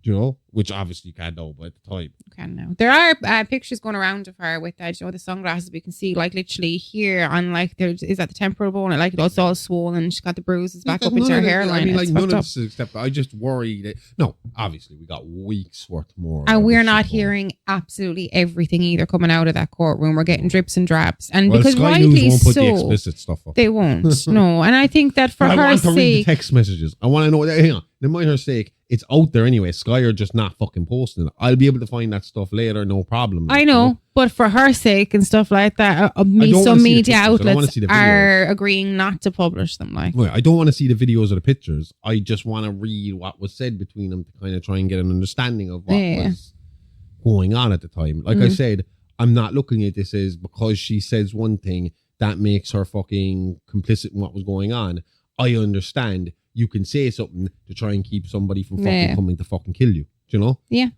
S2: you know, which obviously you can't know, but at the time.
S3: You can know. There are pictures going around of her with you know, the sunglasses. We can see like literally here on like is that the temporal bone? Like it's all swollen. She's got the bruises back up into her hairline.
S2: I mean, like none of this is except I just worry that obviously we got weeks worth more.
S3: And we're not hearing absolutely everything either coming out of that courtroom. We're getting drips and drabs, and because
S2: Sky
S3: rightly
S2: News won't put
S3: so,
S2: the explicit stuff up.
S3: They won't. No, and I think that for her
S2: I want to read
S3: sake,
S2: the text messages. I want to know. Hang on. In her sake, it's out there anyway. Sky are just not fucking posting it. I'll be able to find that stuff later, no problem.
S3: I know, but for her sake and stuff like that, some media outlets are agreeing not to publish them. Like,
S2: I don't want to see the videos of the pictures. I just want to read what was said between them to kind of try and get an understanding of what was going on at the time. Like I said, I'm not looking at this as because she says one thing that makes her fucking complicit in what was going on. I understand. You can say something to try and keep somebody from fucking coming to fucking kill you. Do you know?
S3: Yeah.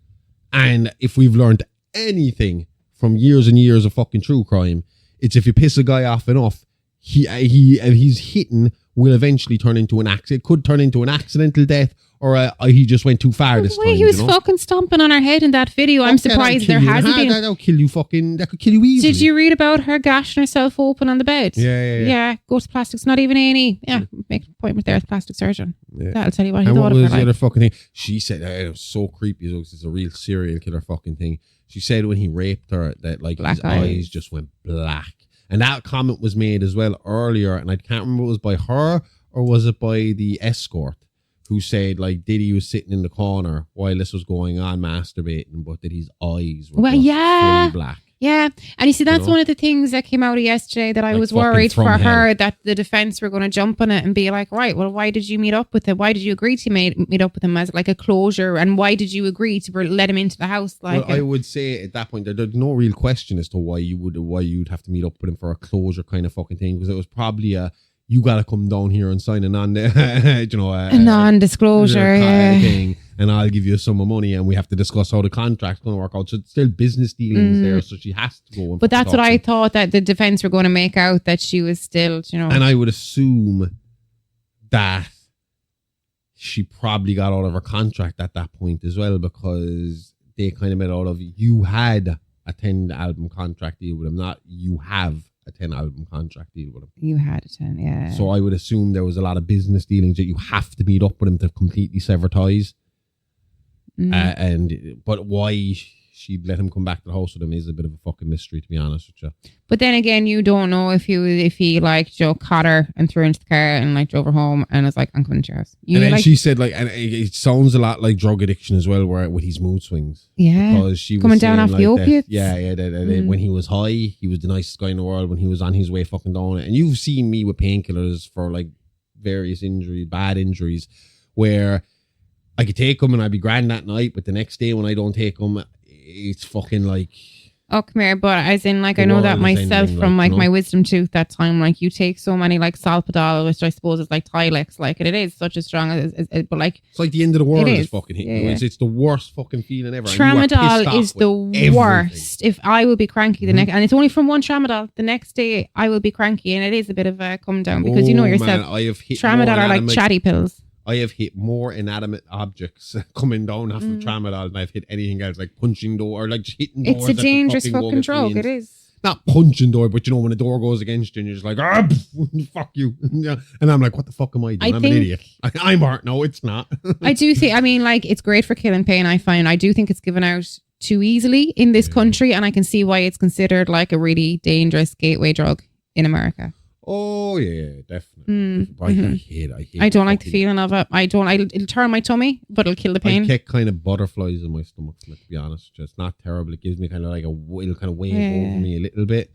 S2: And if we've learned anything from years and years of fucking true crime, it's if you piss a guy off enough, he's hitting will eventually turn into an accident. It could turn into an accidental death, or he just went too far this time.
S3: He was fucking stomping on her head in that video. I'm surprised there hasn't been.
S2: That'll kill you fucking. That could kill you easily.
S3: Did you read about her gashing herself open on the bed?
S2: Yeah.
S3: Go to plastics. Not even A&E. Yeah, make an appointment there at the plastic surgeon. Yeah. That'll tell you what he
S2: and
S3: thought of her.
S2: What was the other fucking thing? She said it was so creepy. It's a real serial killer fucking thing. She said when he raped her that like his eyes just went black. And that comment was made as well earlier, and I can't remember if it was by her or was it by the escort who said like Diddy was sitting in the corner while this was going on masturbating, but that his eyes were fully black.
S3: Yeah, and you see that's one of the things that came out of yesterday that I was worried for her that the defense were going to jump on it and be like, right, well, why did you meet up with him? Why did you agree to meet up with him as like a closure? And why did you agree to let him into the house? Like,
S2: well, I would say at that point there's no real question as to why you'd have to meet up with him for a closure kind of fucking thing, because it was probably you got to come down here and sign a non-disclosure thing, and I'll give you a sum of money, and we have to discuss how the contract's going to work out. So it's still business dealings there, so she has to go.
S3: But that's what I thought that the defense were going to make out, that she was still,
S2: And I would assume that she probably got out of her contract at that point as well, because they kind of made out of you had a 10-album contract deal with him, not you have a 10-album contract deal with him.
S3: You had a 10, yeah.
S2: So I would assume there was a lot of business dealings that you have to meet up with him to completely sever ties. But why she'd let him come back to the house with him is a bit of a fucking mystery, to be honest with you. But
S3: then again, you don't know if he like Joe caught her and threw her into the car and like drove her home and was like, I'm coming to your house.
S2: And then she said and it sounds a lot like drug addiction as well, where with his mood swings.
S3: Yeah,
S2: because she was
S3: coming down off the opiates.
S2: When he was high, he was the nicest guy in the world. When he was on his way fucking down it, and you've seen me with painkillers for like various injuries, bad injuries, where I could take them and I'd be grand that night, but the next day when I don't take them, it's fucking like...
S3: Oh, come here. But as in, like, I know that myself from like my wisdom tooth that time, like you take so many like Solpadol, which I suppose is like Tylex, like, and it is such a strong, but like...
S2: It's like the end of the world is fucking hitting you. It's the worst fucking feeling ever.
S3: Tramadol is the worst. If I will be cranky the next, and it's only from one Tramadol, the next day I will be cranky, and it is a bit of a come down because you know yourself, Tramadol are like chatty pills.
S2: I have hit more inanimate objects coming down off of Tramadol than I've hit anything else, like punching door or like just hitting doors.
S3: It's a dangerous fucking drug. It is.
S2: Not punching door, but when a door goes against you and you're just like, fuck you. And I'm like, what the fuck am I doing? I'm an idiot. I'm art. No, it's not.
S3: I do think, it's great for killing pain, I find. I do think it's given out too easily in this country, and I can see why it's considered like a really dangerous gateway drug in America.
S2: Oh yeah, definitely. I hate
S3: I don't like the feeling of it. It'll turn my tummy, but it'll kill the pain.
S2: I get kind of butterflies in my stomach, to be honest. It's not terrible. It gives me kind of like it'll kind of wave over me a little bit.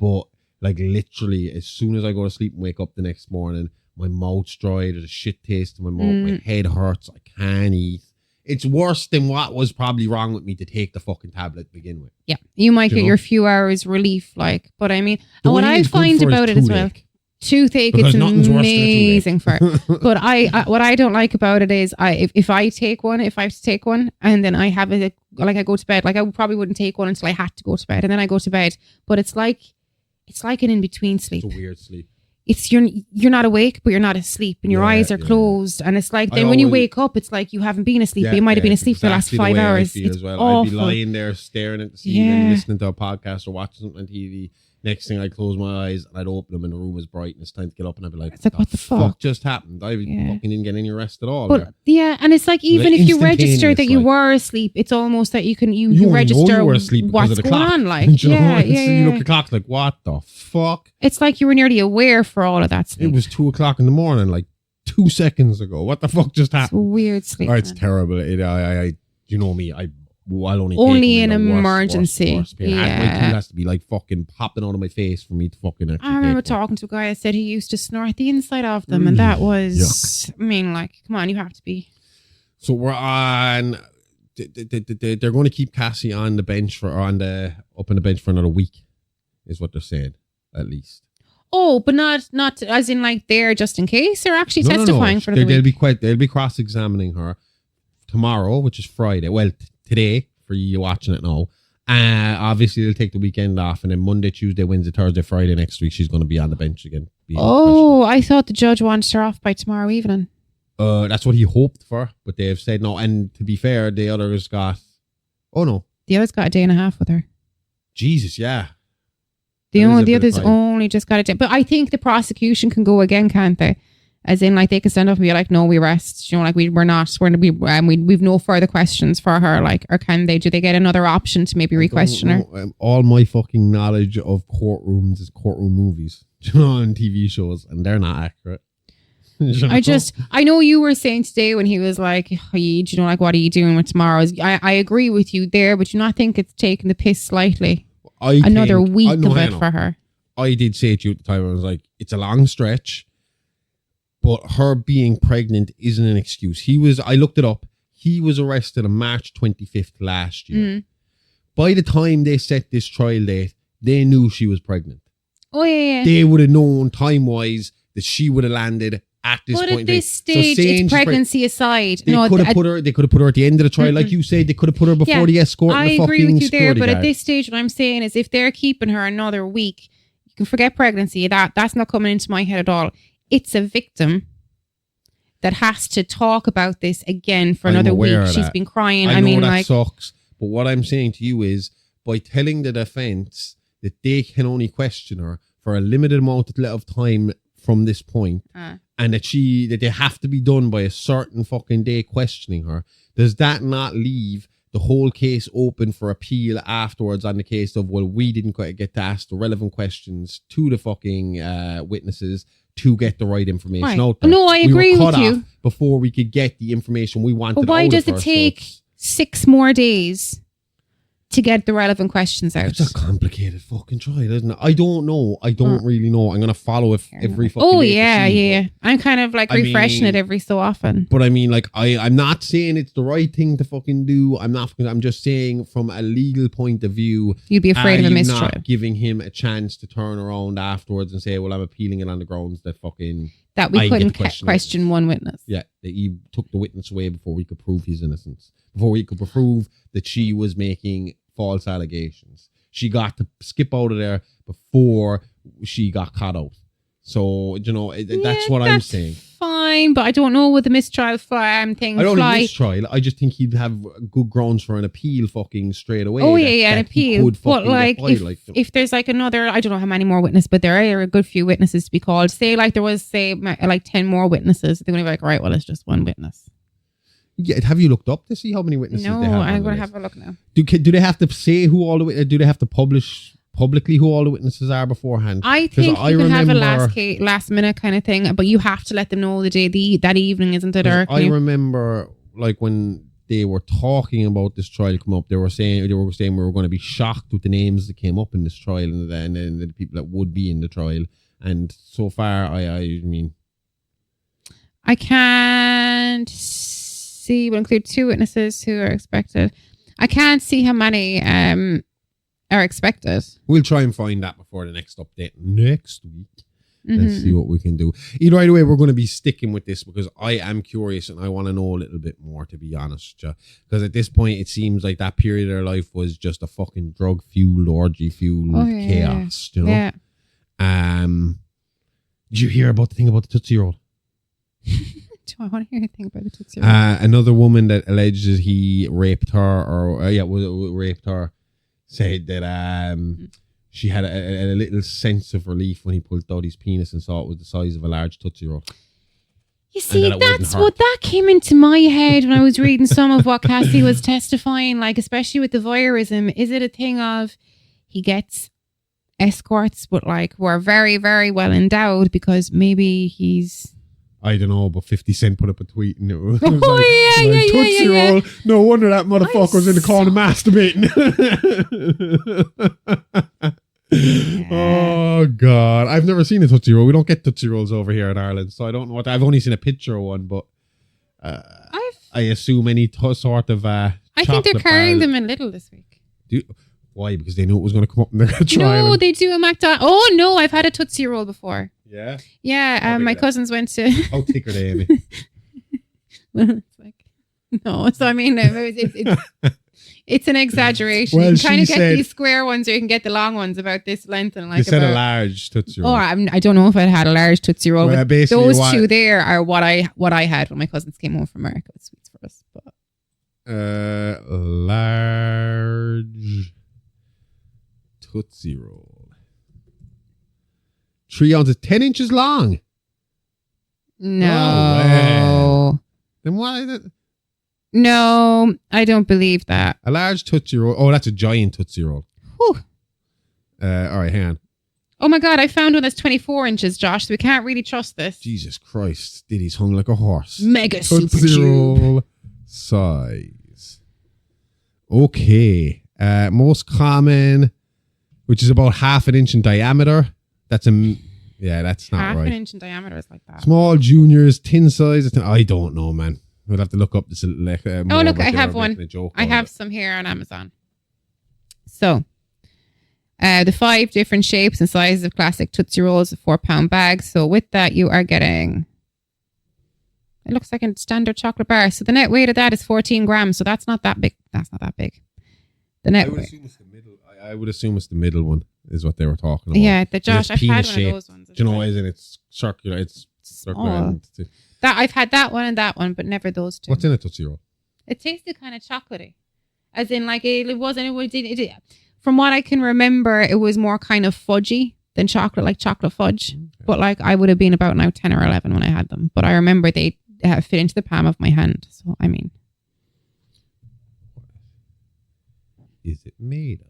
S2: But like literally, as soon as I go to sleep and wake up the next morning, my mouth's dry. There's a shit taste in my mouth. My head hurts. I can't eat. It's worse than what was probably wrong with me to take the fucking tablet to begin with.
S3: Yeah, you might get your few hours relief, like, but I mean, and what I find about it as well, toothache, it's amazing for it. But what I don't like about it is, if I have to take one, and then I have it, like I go to bed, like I probably wouldn't take one until I had to go to bed, and then I go to bed. But it's like an in between sleep.
S2: It's a weird sleep.
S3: you're not awake, but you're not asleep, and your eyes are closed, and it's like then when you wake up, it's like you haven't been asleep, but you might have been asleep for the last 5 hours. It's awful.
S2: I'd be lying there staring at the ceiling, listening to a podcast or watching something on TV. Next thing, I'd close my eyes and I'd open them, and the room was bright, and it's time to get up, and I'd be like, what the fuck just happened? I fucking didn't get any rest at all.
S3: But and it's like even if you register that you were asleep, it's almost that you register what's going on. Like
S2: you look at the clock, like what the fuck?
S3: It's like you were nearly aware for all of that sleep.
S2: It was 2:00 in the morning, like 2 seconds ago. What the fuck just happened?
S3: It's weird sleep.
S2: It's terrible. You know me. I'll
S3: only in emergency.
S2: Worst pain. My tooth has to be like fucking popping out of my face for me to fucking actually.
S3: I remember talking to a guy that said he used to snort the inside of them, and that was, yuck. I mean, like, come on, you have to be.
S2: So we're on. They're going to keep Cassie on the bench up on the bench for another week, is what they're saying, at least.
S3: Oh, but not as in like there just in case. They're actually testifying for the week.
S2: They'll be cross-examining her tomorrow, which is Friday. Well. Today, for you watching it now. Obviously, they'll take the weekend off, and then Monday, Tuesday, Wednesday, Thursday, Friday next week, she's going to be on the bench again.
S3: I thought the judge wanted her off by tomorrow evening.
S2: That's what he hoped for, but they've said no. And to be fair, the others got... Oh, no.
S3: The others got a day and a half with her.
S2: Jesus, yeah.
S3: The others only just got a day. But I think the prosecution can go again, can't they? As in, like, they can stand up and be like, no, we rest. You know, like, we've no further questions for her. Like, or can they? Do they get another option to maybe re-question her?
S2: All my fucking knowledge of courtrooms is courtroom movies, you know, and TV shows, and they're not accurate.
S3: I know you were saying today when he was like, you know, like, what are you doing with tomorrow? I agree with you there, but you not think it's taking the piss slightly? Another week of it for her.
S2: I did say to you at the time, I was like, it's a long stretch. But her being pregnant isn't an excuse. I looked it up. He was arrested on March 25th last year. By the time they set this trial date, they knew she was pregnant.
S3: Oh, yeah.
S2: They would have known time-wise that she would have landed at this point.
S3: But at this stage, it's pregnancy aside.
S2: They could have put her at the end of the trial, like you said. They could have put her before the escort and the fucking security guard. I agree with you there,
S3: but at this stage, what I'm saying is if they're keeping her another week, you can forget pregnancy. That's not coming into my head at all. It's a victim that has to talk about this again for another week. She's been crying.
S2: I mean, that sucks. But what I'm saying to you is, by telling the defense that they can only question her for a limited amount of time from this point, and that they have to be done by a certain fucking day questioning her, does that not leave the whole case open for appeal afterwards on the case of, well, we didn't quite get to ask the relevant questions to the fucking witnesses to get the right information out there.
S3: No, I agree with you.
S2: Before we could get the information we wanted.
S3: But why does it take 6 more days to get the relevant questions out?
S2: It's a complicated fucking trial, isn't it? I don't know. I don't really know. I'm going to follow it every fucking day.
S3: Yeah. I'm kind of like refreshing it every so often.
S2: But I mean, like, I'm not saying it's the right thing to fucking do. I'm just saying from a legal point of view,
S3: you'd be afraid of a mistrial.
S2: Not giving him a chance to turn around afterwards and say, well, I'm appealing it on the grounds that
S3: we couldn't question one witness.
S2: Yeah, that he took the witness away before we could prove his innocence. Before we could prove that she was making false allegations. She got to skip out of there before she got caught out. So, you know, that's what I'm saying.
S3: Fine, but I don't know with the mistrial thing.
S2: I don't think mistrial. I just think he'd have good grounds for an appeal fucking straight away.
S3: Oh, an appeal. But like, if there's like another, I don't know how many more witnesses, but there are a good few witnesses to be called. Say like there was, like 10 more witnesses. They're going to be like, right, well, it's just one witness.
S2: Yeah, have you looked up to see how many witnesses they have?
S3: No, I'm going to have a look now.
S2: Do they have to say who all the do they have to publish publicly who all the witnesses are beforehand?
S3: I think you can have a last minute kind of thing, but you have to let them know that evening, isn't it?
S2: I remember like when they were talking about this trial come up, they were saying we were going to be shocked with the names that came up in this trial and the people that would be in the trial. And so far, I mean,
S3: I can't see. We'll include 2 witnesses who are expected. I can't see how many are expected.
S2: We'll try and find that before the next update next week. Let's see what we can do. Either way, we're going to be sticking with this because I am curious and I want to know a little bit more, to be honest. Because at this point, it seems like that period of their life was just a fucking drug-fueled, orgy-fueled chaos. You know?
S3: Yeah.
S2: Did you hear about the thing about the Tootsie Roll?
S3: Do I want to hear anything about the Tootsie Roll?
S2: Another woman that alleges he raped her, or raped her, said that she had a little sense of relief when he pulled out his penis and saw it was the size of a large Tootsie Roll.
S3: You see, that's what that came into my head when I was reading some of what Cassie was testifying, like, especially with the voyeurism. Is it a thing of he gets escorts, but like we're very, very well endowed because maybe he's...
S2: I don't know, but 50 Cent put up a tweet and it was
S3: Tootsie
S2: Roll. No wonder that motherfucker was in the corner masturbating. Oh God, I've never seen a Tootsie Roll. We don't get Tootsie Rolls over here in Ireland, so I don't know what. I've only seen a picture of one, but I assume any sort of I
S3: think they're carrying them in Lidl this week.
S2: Why? Because they knew it was going to come up and they're going to try.
S3: No, they do a McDonald's. Oh no, I've had a Tootsie Roll before.
S2: Yeah.
S3: Yeah, my cousins went to.
S2: How thick are they, Amy?
S3: It's like no, so I mean it's an exaggeration. Well, you can kind of get these square ones, or you can get the long ones about this length and like.
S2: You said a large Tootsie Roll.
S3: Oh, I don't know if I had a large Tootsie Roll. Well, but those two there are what I had when my cousins came home from America with sweets for us. But.
S2: Large Tootsie Roll. 3 ounces, 10 inches long.
S3: No.
S2: Then why is it?
S3: No, I don't believe that.
S2: A large Tootsie Roll. Oh, that's a giant Tootsie Roll.
S3: Whew.
S2: All right, hang on.
S3: Oh my God, I found one that's 24 inches, Josh, so we can't really trust this.
S2: Jesus Christ. Diddy's hung like a horse.
S3: Mega
S2: Tootsie
S3: super
S2: Roll size. Okay. Most common, which is about 1/2 inch in diameter. That's that's not right.
S3: 1/2 inch in diameter is like that.
S2: Small juniors, tin size. I don't know, man. We'll have to look up this.
S3: Oh, look, I have one. I have some here on Amazon. So, the 5 different shapes and sizes of classic Tootsie Rolls, a 4-pound bag. So, with that, you are getting. It looks like a standard chocolate bar. So, the net weight of that is 14 grams. So, that's not that big. The net weight.
S2: I would assume it's the middle one, is what they were talking about.
S3: Yeah, Josh, I've had one of those ones.
S2: Do you know what is it? It's circular. It's circular.
S3: I've had that one and that one, but never those two.
S2: What's in a Tootsie Roll?
S3: It tasted kind of chocolatey. As in, like, it wasn't, from what I can remember, it was more kind of fudgy than chocolate, like chocolate fudge. Okay. But, like, I would have been about now 10 or 11 when I had them. But I remember they fit into the palm of my hand. So, I mean.
S2: What is it made of?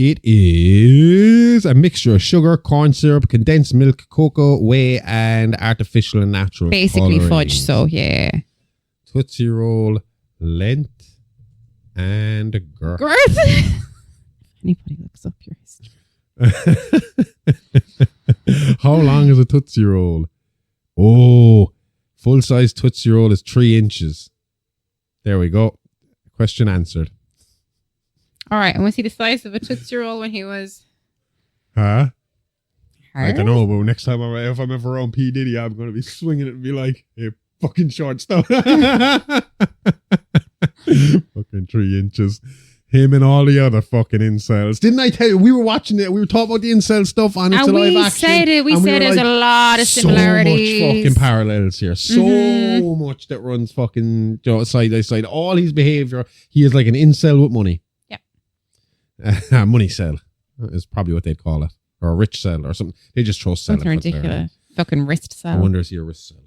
S2: It is a mixture of sugar, corn syrup, condensed milk, cocoa, whey, and artificial and natural
S3: basically
S2: colorings.
S3: Fudge, so yeah.
S2: Tootsie Roll, length, and girth.
S3: Anybody looks up your history.
S2: How long is a Tootsie Roll? Oh, full-size Tootsie Roll is 3 inches. There we go. Question answered.
S3: All right, and was he the size of a Tootsie Roll when he was...
S2: Huh? I don't know, but next time if I'm ever around P. Diddy, I'm going to be swinging it and be like, hey, fucking short stuff. Fucking 3 inches. Him and all the other fucking incels. Didn't I tell you? We were watching it. We were talking about the incel stuff on It's Alive Action.
S3: We said there's a lot of similarities.
S2: So much fucking parallels here. So much that runs fucking side by side. All his behavior, he is like an incel with money. Money cell is probably what they'd call it, or a rich cell or something. They just throw cell.
S3: Something ridiculous. Fucking wrist cell.
S2: I wonder is he a wrist cell?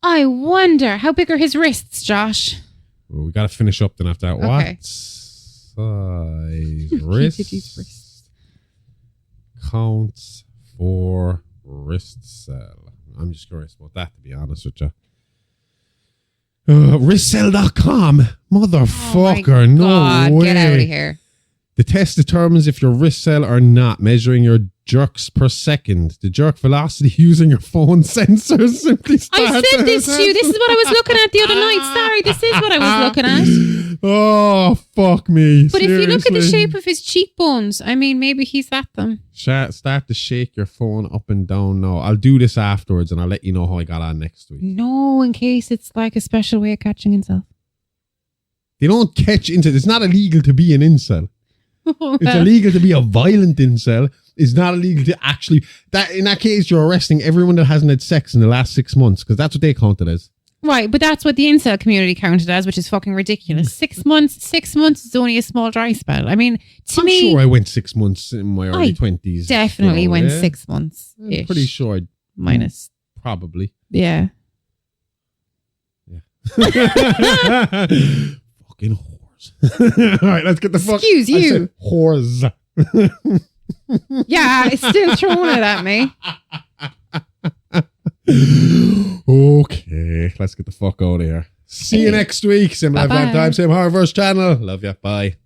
S3: I wonder how big are his wrists, Josh?
S2: Well, we got to finish up then after that.
S3: Okay.
S2: What size wrist counts for wrist cell? I'm just curious about that, to be honest with you. Wristcell.com. Motherfucker, no way.
S3: Get out of here.
S2: The test determines if your wrist cell or not, measuring your jerks per second. The jerk velocity using your phone sensors simply starts.
S3: I said this to you. This is what I was looking at the other night. Sorry, this is what I was looking at.
S2: Oh, fuck me.
S3: But seriously. If you look at the shape of his cheekbones, I mean, maybe he's at them.
S2: Start to shake your phone up and down now. I'll do this afterwards and I'll let you know how I got on next week.
S3: No, in case it's like a special way of catching himself.
S2: They don't catch incel. It's not illegal to be an incel. It's illegal to be a violent incel. It's not illegal to actually... In that case, you're arresting everyone that hasn't had sex in the last 6 months, because that's what they counted as.
S3: Right, but that's what the incel community counted as, which is fucking ridiculous. 6 months. 6 months is only a small dry spell. I mean, I'm
S2: sure I went 6 months in my early 20s.
S3: Definitely went 6 months.
S2: I'm pretty sure I...
S3: Minus.
S2: Probably.
S3: Yeah.
S2: Fucking whores. All right, let's get the fuck...
S3: Excuse you.
S2: Whores.
S3: Yeah, it's still throwing it at me.
S2: Okay, let's get the fuck out of here. See you next week. Same live time, same Horrorverse channel. Love ya. Bye.